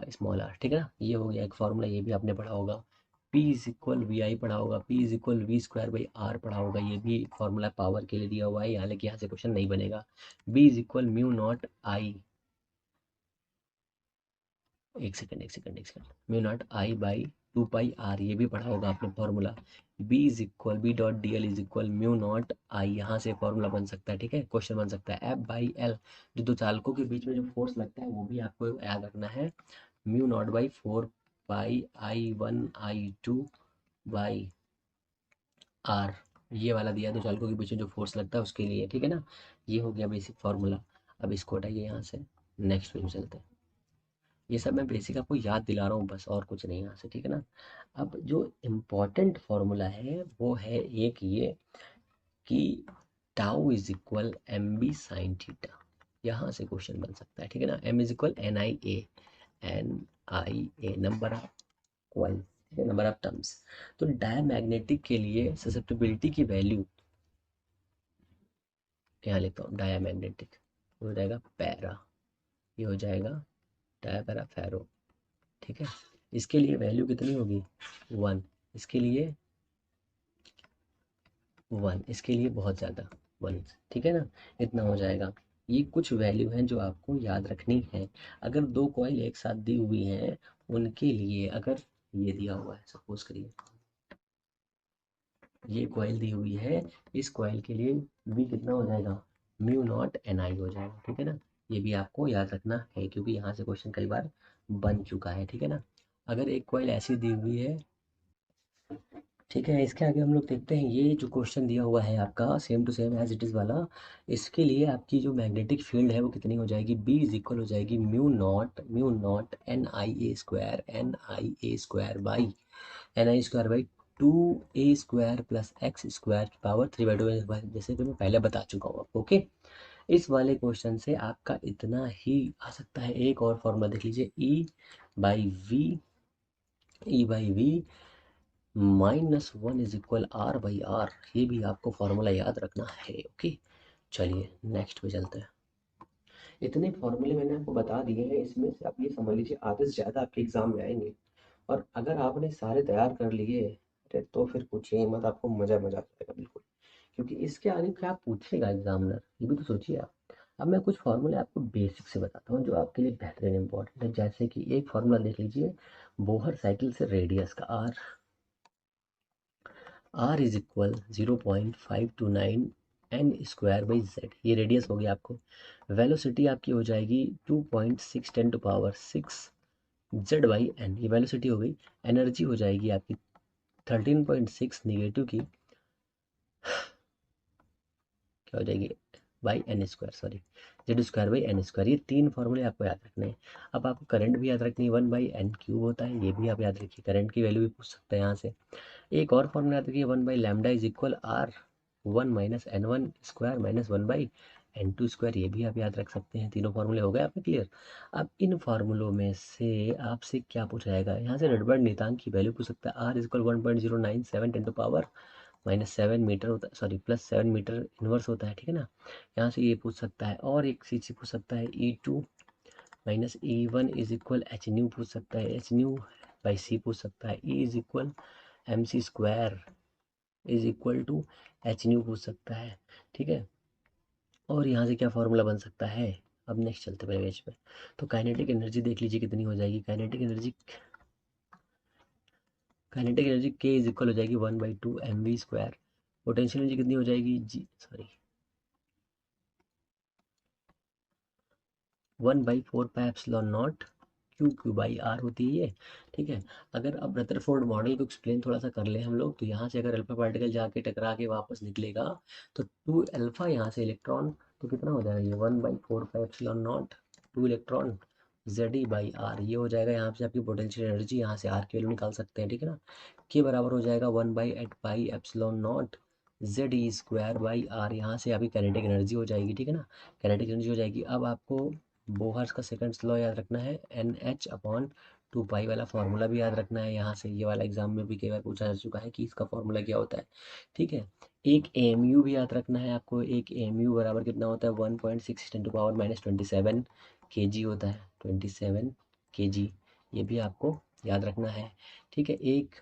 Speaker 1: स्मॉल आर, ठीक है ना। ये हो गया एक फॉर्मूला, ये भी आपने पढ़ा होगा। P is equal V I पढ़ा होगा, P is equal V square by R पढ़ा होगा, ये भी फॉर्मूला पावर के लिए दिया हुआ है, यहाँ लेकिन यहाँ से क्वेश्चन नहीं बनेगा। B is equal mu naught I, एक second, mu naught I by 2 pi R, ये भी पढ़ा होगा आपने formula. B dot D L is equal mu naught I, यहाँ से फॉर्मूला बन सकता है, ठीक है, क्वेश्चन बन सकता है। F/L, जो दो चालकों के बीच में जो फोर्स लगता है वो भी आपको याद रखना है, mu naught by 4 pi I1 I2 by R, ये वाला दिया, दो चालकों के बीच में जो फोर्स लगता है उसके लिए, ठीक है ना। ये हो गया बेसिक फार्मूला। अब इसको हटाइए यहाँ से, नेक्स्ट पेज में चलते हैं। ये सब मैं बेसिक आपको याद दिला रहा हूँ बस, और कुछ नहीं यहाँ से, ठीक है ना। अब जो इम्पोर्टेंट फार्मूला है वो है एक ये कि tau is equal M B sine theta, यहाँ से क्वेश्चन बन सकता है, ठीक है ना। M is equal N I A number of coil, ठीक है, नंबर ऑफ टर्म्स। तो डायमैग्नेटिक के लिए ससेप्टिबिलिटी की वैल्यू यहाँ लिखता हूँ, डायमैग्नेटिक हो जाएगा पैरा, ये हो जाएगा डाया पैरा फेरो, ठीक है। इसके लिए वैल्यू कितनी होगी 1, इसके लिए 1, इसके लिए बहुत ज़्यादा 1, ठीक है ना, इतना हो जाएगा। ये कुछ वैल्यू हैं जो आपको याद रखनी है। अगर दो कॉइल एक साथ दी हुई हैं उनके लिए, अगर ये दिया हुआ है सपोज करिए ये कॉइल दी हुई है, इस कॉइल के लिए भी कितना हो जाएगा, म्यू नॉट एन आई हो जाएगा, ठीक है ना। ये भी आपको याद रखना है क्योंकि यहाँ से क्वेश्चन कई बार बन चुका है, ठीक है ना। अगर एक कॉइल ऐसी दी हुई है, ठीक है, इसके आगे हम लोग देखते हैं ये जो क्वेश्चन दिया हुआ है आपका same to same as it is वाला। इसके लिए आपकी जो मैग्नेटिक फील्ड है वो कितनी हो जाएगी, बी इज इक्वल हो जाएगी mu not an I A square by 2a² plus x² की पावर 3/2, जैसे कि मैं पहले बता चुका हूँ आपको, ओके। इस वाले क्वेश्चन से आपका इतना ही आ सकता है। एक और फॉर्मूला देख लीजिए, E/V -1 इज इक्वल R/R, ये भी आपको फॉर्मूला याद रखना है, ओके। चलिए नेक्स्ट पे चलते हैं। इतने फॉर्मूले मैंने आपको बता दिए हैं, इसमें से आप ये समझ लीजिए आधे से ज़्यादा आपके एग्जाम में आएंगे। और अगर आपने सारे तैयार कर लिए अरे तो फिर पूछिए मत, आपको मज़ा मज़ा आ जाएगा बिल्कुल। क्योंकि इसके आगे क्या पूछेगा एग्जामिनर, ये भी तो सोचिए आप। अब मैं कुछ फार्मूले आपको बेसिक से बताता हूँ जो आपके लिए बेहतरीन इंपॉर्टेंट है। जैसे कि एक फार्मूला देख लीजिए, बोहर साइकिल से रेडियस का R is equal 0.529 n² by z, ये रेडियस हो गया आपको। वेलोसिटी आपकी हो जाएगी 2.6 × 10⁻⁶ z/n, ये वेलोसिटी हो गई। एनर्जी हो जाएगी आपकी 13.6 नेगेटिव की क्या हो जाएगी n², सॉरी z²/n²। ये तीन फॉर्मूले आपको याद रखने हैं। अब आपको करंट भी याद रखनी है, 1/n³ होता है, ये भी आप याद रखिए, करंट की वैल्यू भी पूछ सकते हैं यहाँ से। एक और फॉर्मूला याद रखिए, 1/λ इज इक्वल R1 - N1² ये भी आप याद रख सकते हैं। तीनों फार्मूले हो गए आपके क्लियर। अब इन फार्मूलों में से आपसे क्या पूछा जाएगा, यहाँ से रडबर्ड नियतांक की वैल्यू पूछ सकता है। R इज इक्वल 1.097 10⁻⁻⁷ मीटर होता है, सॉरी +7 मीटर इनवर्स होता है, ठीक है ना। यहाँ से ये पूछ सकता है, और एक चीज़ से पूछ सकता है, E2 - E1 is equal H nu पूछ सकता है, H/c पूछ सकता है, E is equal mc² is equal to H nu पूछ सकता है, ठीक है। और यहाँ से क्या फॉर्मूला बन सकता है, अब नेक्स्ट चलते पहले पेज पे। तो काइनेटिक एनर्जी देख लीजिए कितनी हो जाएगी, काइनेटिक एनर्जी के इज इक्वल हो जाएगी 1/2 mv²। पोटेंशियल एनर्जी कितनी हो जाएगी 1/4πε0 Q/r होती है ये, ठीक है। अगर अब रदरफोर्ड मॉडल को एक्सप्लेन थोड़ा सा कर ले हम लोग, तो यहाँ से अगर अल्फा पार्टिकल जाके टकरा के वापस निकलेगा तो 2α यहाँ से इलेक्ट्रॉन, तो कितना हो जाएगा ये 1/4πε0 2 इलेक्ट्रॉन Ze/r, ये हो जाएगा। यहाँ से आपकी पोटेंशियल एनर्जी, यहाँ से आर की वैल्यू निकाल सकते हैं, ठीक है ना। के बराबर हो जाएगा 1/8πε0 Ze²/r, यहाँ से आपकी काइनेटिक एनर्जी हो जाएगी, ठीक है ना। काइनेटिक एनर्जी हो जाएगी। अब आपको बोहर्स का सेकंड लॉ याद रखना है, NH/2π वाला फार्मूला भी याद रखना है। यहाँ से ये वाला एग्जाम में भी कई बार पूछा जा चुका है कि इसका फार्मूला क्या होता है, ठीक है। एक AMU भी याद रखना है आपको, एक AMU बराबर कितना होता है 1.6 × 10⁻⁻27 kg होता है, 27 kg, ये भी आपको याद रखना है, ठीक है। एक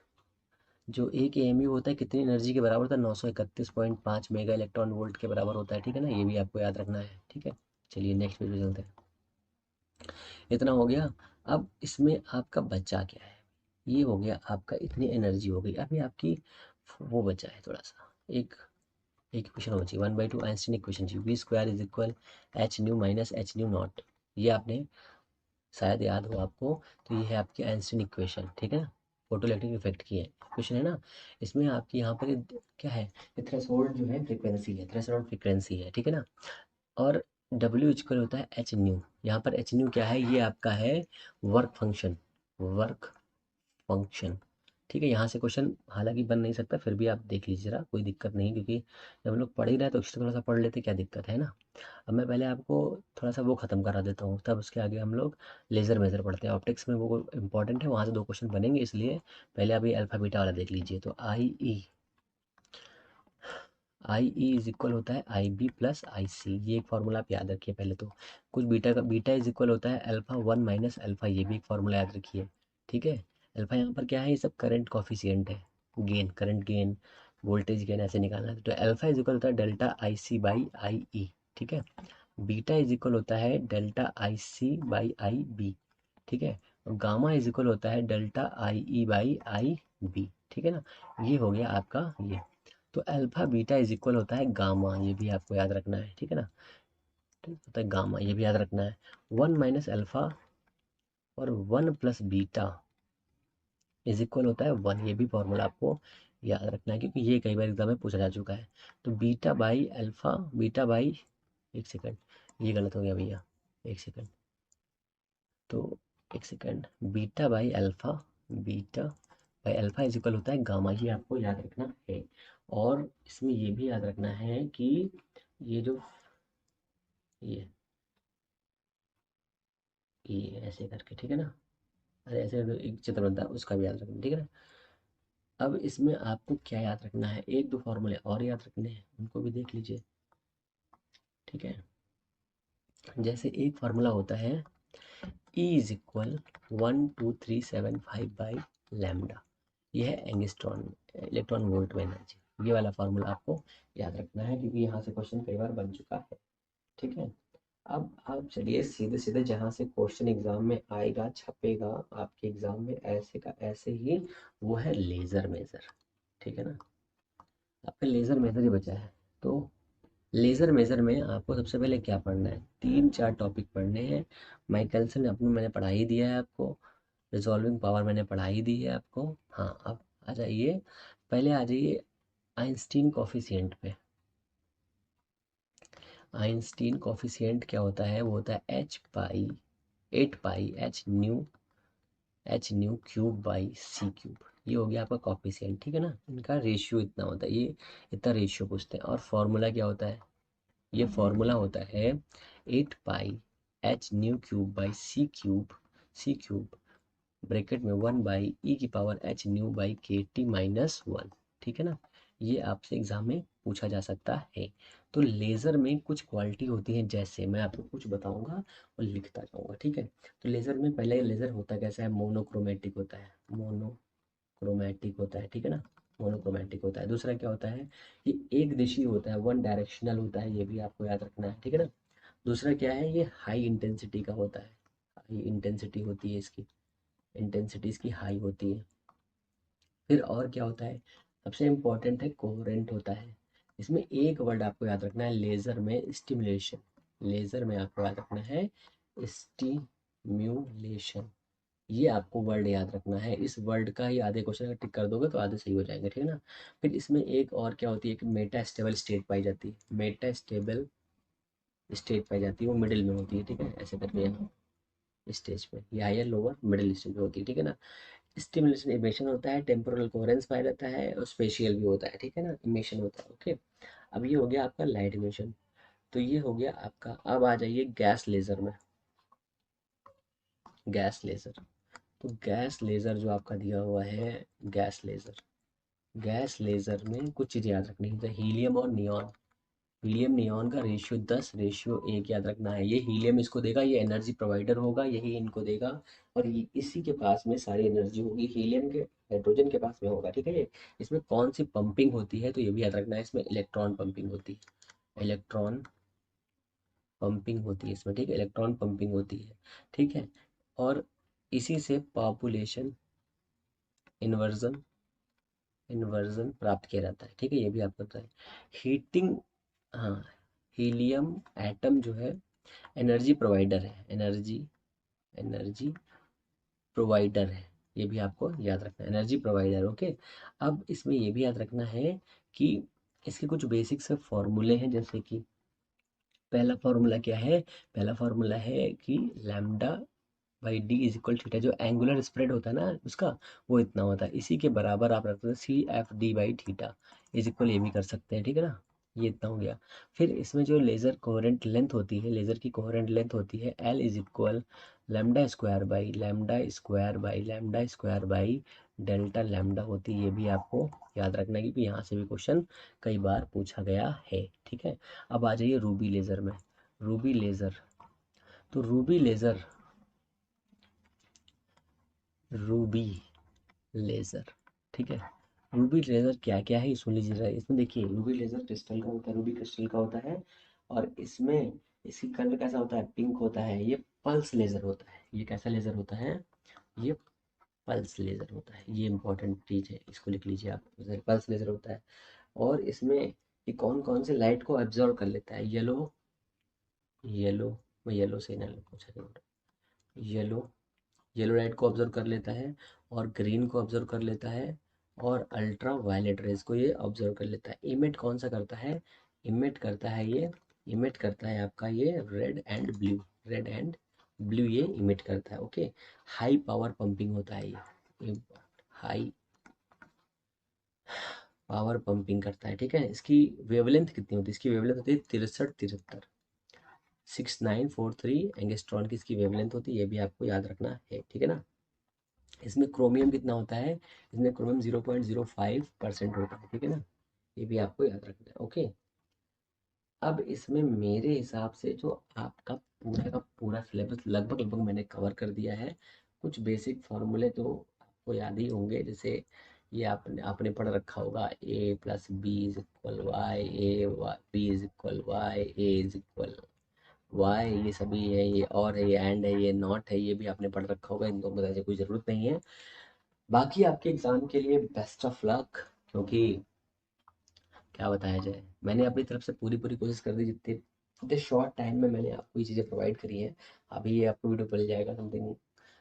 Speaker 1: जो एक एएमयू होता है कितनी एनर्जी के बराबर होता है, 931.5 मेगा इलेक्ट्रॉन वोल्ट के बराबर होता है, ठीक है ना, ये भी आपको याद रखना है, ठीक है। चलिए नेक्स्ट पेज पे चलते हैं। इतना हो गया। अब इसमें आपका बचा क्या है, ये हो गया आपका, इतनी एनर्जी हो गई। अभी आपकी वो बचा है थोड़ा सा, एक एक इक्वेशन हो चाहिए, 1/2 आइंस्टीन इक्वेशन जी, V square is equal H nu minus H nu naught. ये आपने शायद याद हो आपको। तो ये है आपकी आइंस्टीन इक्वेशन, ठीक है ना, फोटोइलेक्ट्रिक इफेक्ट की है इक्वेशन है ना। इसमें आपकी यहाँ पर क्या है, ये थ्रेशोल्ड जो है फ्रीक्वेंसी है, थ्रेशोल्ड फ्रीक्वेंसी है, ठीक है ना। और डब्ल्यू इक्वल होता है एच न्यू। यहाँ पर एच न्यू क्या है, ये आपका है वर्क फंक्शन, वर्क फंक्शन, ठीक है। यहाँ से क्वेश्चन हालांकि बन नहीं सकता, फिर भी आप देख लीजिए जरा, कोई दिक्कत नहीं, क्योंकि जब हम लोग पढ़ ही रहे हैं तो उससे थोड़ा सा पढ़ लेते, क्या दिक्कत है ना। अब मैं पहले आपको थोड़ा सा वो ख़त्म करा देता हूँ, तब उसके आगे हम लोग लेज़र मेज़र पढ़ते हैं। ऑप्टिक्स में वो इंपॉर्टेंट है, वहाँ से 2 क्वेश्चन बनेंगे, इसलिए पहले आप ये अल्फ़ा बीटा वाला देख लीजिए। तो आई ई इज इक्वल होता है आई बी प्लस आई सी, ये एक फार्मूला आप याद रखिए पहले तो। कुछ बीटा का, बीटा इज इक्वल होता है अल्फा वन माइनस अल्फा, ये भी एक फार्मूला याद रखिए, ठीक है। अल्फा यहाँ पर क्या है, ये सब करंट कॉफिशिएंट है, gain, current gain, voltage gain, ऐसे निकालना है। तो अल्फा इज इक्वल होता है डेल्टा आई सी बाई आई ई, ठीक है। बीटा इज इक्वल होता है delta I C by I B, ठीक है। और गामा इज इक्वल होता है delta I E by I B, ठीक है ना। ये हो गया आपका ये। तो अल्फा बीटा इज इक्वल होता है गामा, ये भी आपको याद रखना है, ठीक है ना। ठीक होता है गामा, ये भी याद रखना है। वन माइनस अल्फा और one plus beta is equal होता है वन, ये भी फॉर्मूला आपको याद रखना है, क्योंकि ये कई बार एग्जाम में पूछा जा चुका है। तो beta by alpha, beta by, एक सेकंड, ये गलत हो गया भैया, एक सेकंड। तो एक second, beta by alpha, beta by alpha is equal होता है गामा, ये आपको याद रखना है। और इसमें ये भी याद रखना है कि ये जो ये ये ऐसे करके, ठीक है ना, अरे ऐसे एक चित्र बनता है, उसका भी याद रखना, ठीक है ना। अब इसमें आपको क्या याद रखना है, एक दो फॉर्मूले और याद रखने हैं, उनको भी देख लीजिए, ठीक है। जैसे एक फार्मूला होता है E is equal 12375 by lambda, ये है एंगस्ट्रॉन, इलेक्ट्रॉन वोल्ट में एनर्जी। ये वाला फार्मूला आपको याद रखना है, क्योंकि यहाँ से क्वेश्चन कई बार बन चुका है, ठीक है। अब आप चलिए सीधे सीधे जहाँ से क्वेश्चन एग्जाम में आएगा, छपेगा आपके एग्जाम में ऐसे का ऐसे ही, वो है लेज़र मेजर, ठीक है ना। आपका लेज़र मेजर ही बचा है। तो लेज़र मेजर में आपको सबसे पहले क्या पढ़ना है, 3-4 टॉपिक पढ़ने हैं। माइकलसन अपने मैंने पढ़ा ही दिया है आपको, रिजॉल्विंग पावर मैंने पढ़ा ही दी है आपको। हाँ, अब आ जाइए, पहले आ जाइए आइंस्टीन कॉफिशिएंट पे। आइंस्टीन कॉफिशिएंट क्या होता है, वो होता है H pi, 8 pi H nu cube by C cube, ये हो गया आपका कॉफिशिएंट, ठीक है ना। इनका रेशियो इतना होता है, ये इतना रेशियो पूछते हैं। और फॉर्मूला क्या होता है, ये फॉर्मूला होता है 8 pi H nu cube by C cube, bracket में 1/e⁻h⁻⁻⁰ ठीक है ना। ये आपसे एग्जाम में पूछा जा सकता है। तो लेज़र में कुछ क्वालिटी होती है, जैसे मैं आपको कुछ बताऊंगा और लिखता जाऊंगा, ठीक है। तो लेज़र में पहले लेज़र होता कैसा है, मोनोक्रोमेटिक होता है, मोनोक्रोमेटिक होता है, ठीक है ना, मोनोक्रोमेटिक होता है। दूसरा क्या होता है कि एक दिशी होता है, वन डायरेक्शनल होता है, ये भी आपको याद रखना है, ठीक है ना। दूसरा क्या है, ये हाई इंटेंसिटी का होता है, हाई इंटेंसिटी होती है इसकी, इंटेंसिटी इसकी हाई होती है। फिर और क्या होता है, सबसे इम्पोर्टेंट है कोहेरेंट होता है। इसमें एक वर्ड आपको याद रखना है लेज़र में, स्टिमुलेशन, लेज़र में आपको याद रखना है स्टिम्यूलेशन, ये आपको वर्ड याद रखना है। इस वर्ड का ही आधे क्वेश्चन अगर टिक कर दोगे तो आधे सही हो जाएंगे, ठीक है ना। फिर इसमें एक और क्या होती है कि मेटा स्टेबल स्टेट पाई जाती है, मेटा स्टेबल स्टेट पाई जाती है, वो मिडिल में होती है, ठीक है, ऐसे करके यहाँ स्टेज पे, ये हायर लोअर मिडिल स्टेज पे होती है, ठीक है ना। स्टिमुलेशन इमेशन होता है, टेम्पोरल कोहेरेंस पाया जाता है, और स्पेशियल भी होता है, ठीक है ना, इमेशन होता है, ओके। अब ये हो गया आपका लाइट इमेशन। तो ये हो गया आपका। अब आ जाइए गैस लेज़र में, गैस लेज़र। तो गैस लेज़र जो आपका दिया हुआ है, गैस लेज़र, गैस लेज़र में कुछ चीज़ें याद रखनी है, हीलियम और नियॉन, हीलियम नियॉन का रेशियो 10:1 याद रखना है। ये हीलियम इसको देगा, ये एनर्जी प्रोवाइडर होगा, यही इनको देगा, और ये इसी के पास में सारी एनर्जी होगी, हीलियम के हाइड्रोजन के पास में होगा, ठीक है। ये इसमें कौन सी पंपिंग होती है तो ये भी याद रखना है, इसमें इलेक्ट्रॉन पंपिंग होती है, इलेक्ट्रॉन पंपिंग होती है इसमें, ठीक है, इलेक्ट्रॉन पंपिंग होती है, ठीक है। और इसी से पॉपुलेशन इन्वर्जन इन्वर्जन प्राप्त किया जाता है, ठीक है, ये भी आपको पता है। हीटिंग, हाँ, हीलियम एटम जो है एनर्जी प्रोवाइडर है, एनर्जी एनर्जी प्रोवाइडर है, ये भी आपको याद रखना है, एनर्जी प्रोवाइडर, ओके। अब इसमें ये भी याद रखना है कि इसके कुछ बेसिक से फॉर्मूले हैं, जैसे कि पहला फॉर्मूला क्या है, पहला फॉर्मूला है कि lambda by D is equal theta, जो एंगुलर स्प्रेड होता है ना उसका, वो इतना होता है, इसी के बराबर आप रखते हैं C F D by theta is equal, ये भी कर सकते हैं, ठीक है ना, ये इतना हो गया। फिर इसमें जो लेज़र कोहेरेंट लेंथ होती है, लेज़र की कोहेरेंट लेंथ होती है L is equal lambda square by delta lambda होती है, ये भी आपको याद रखना है क्योंकि यहाँ से भी क्वेश्चन कई बार पूछा गया है, ठीक है। अब आ जाइए रूबी लेज़र में, रूबी लेज़र, तो रूबी लेज़र, ठीक है। रूबी लेज़र क्या क्या है ये सुन लीजिए जरा, इसमें देखिए रूबी लेज़र क्रिस्टल का होता है, रूबी क्रिस्टल का होता है, और इसमें इसकी कलर कैसा होता है, पिंक होता है। ये पल्स लेज़र होता है, ये कैसा लेज़र होता है, ये पल्स लेज़र होता है, ये इंपॉर्टेंट चीज़ है, इसको लिख लीजिए आप, पल्स लेज़र होता है। और इसमें ये कौन कौन से लाइट को एब्जॉर्ब कर लेता है, येलो, येलो, मैं येलो से ना पूछा, येलो, येलो लाइट को ऑब्जर्व कर लेता है, और ग्रीन को ऑब्जर्व कर लेता है, और अल्ट्रा वायलेट रेज को ये ऑब्जर्व कर लेता है। इमिट कौन सा करता है, इमिट करता है ये, इमिट करता है आपका ये red and blue, red and blue ये इमिट करता है, ओके। हाई पावर पंपिंग होता है ये हाई पावर पंपिंग करता है, ठीक है। इसकी वेवलेंथ कितनी होती है, इसकी वेवलेंथ होती है 6373, 6943 एंगस्ट्रॉन की इसकी वेवलेंथ होती है, ये भी आपको याद रखना है, ठीक है ना। इसमें क्रोमियम कितना होता है, इसमें क्रोमियम 0.05% होता है, ठीक है ना, ये भी आपको याद रखना है, ओके। अब इसमें मेरे हिसाब से जो आपका पूरा का पूरा सिलेबस लगभग लगभग मैंने कवर कर दिया है। कुछ बेसिक फार्मूले तो आपको याद ही होंगे, जैसे ये आपने आपने पढ़ रखा होगा, A plus B is equal Y, A B is equal Y, A is equal Y, ये सभी है, ये और है, ये एंड है, ये नॉट है, ये भी आपने पढ़ रखा होगा, इनको बताने की कोई ज़रूरत नहीं है। बाकी आपके एग्ज़ाम के लिए बेस्ट ऑफ लक, क्योंकि क्या बताया जाए, मैंने अपनी तरफ से पूरी पूरी कोशिश कर दी, जितने इतने शॉर्ट टाइम में मैंने आपको ये चीज़ें प्रोवाइड करी हैं। अभी ये आपको वीडियो मिल जाएगा समथिंग,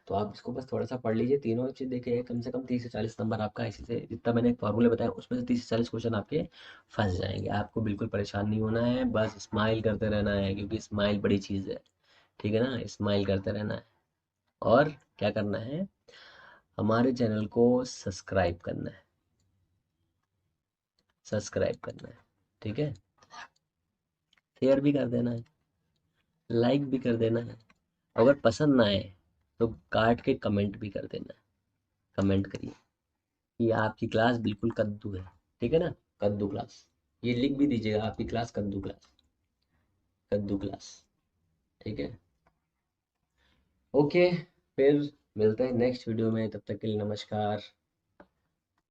Speaker 1: तो आप इसको बस थोड़ा सा पढ़ लीजिए, तीनों चीज़ देखिए, कम से कम 30 से 40 नंबर आपका इसी से, जितना मैंने फार्मूले बताया उसमें से 30 से 40 क्वेश्चन आपके फंस जाएंगे। आपको बिल्कुल परेशान नहीं होना है, बस स्माइल करते रहना है, क्योंकि स्माइल बड़ी चीज़ है, ठीक है ना, स्माइल करते रहना है। और क्या करना है, हमारे चैनल को सब्सक्राइब करना है, ठीक है, शेयर भी कर देना है, लाइक भी कर देना है, अगर पसंद ना आए तो काट के कमेंट भी कर देना है, कमेंट करिए कि आपकी क्लास बिल्कुल कद्दू है, ठीक है ना, कद्दू क्लास, ये लिख भी दीजिएगा, आपकी क्लास कद्दू क्लास, कद्दू क्लास, ठीक है। ओके, फिर मिलते हैं नेक्स्ट वीडियो में, तब तक के लिए नमस्कार।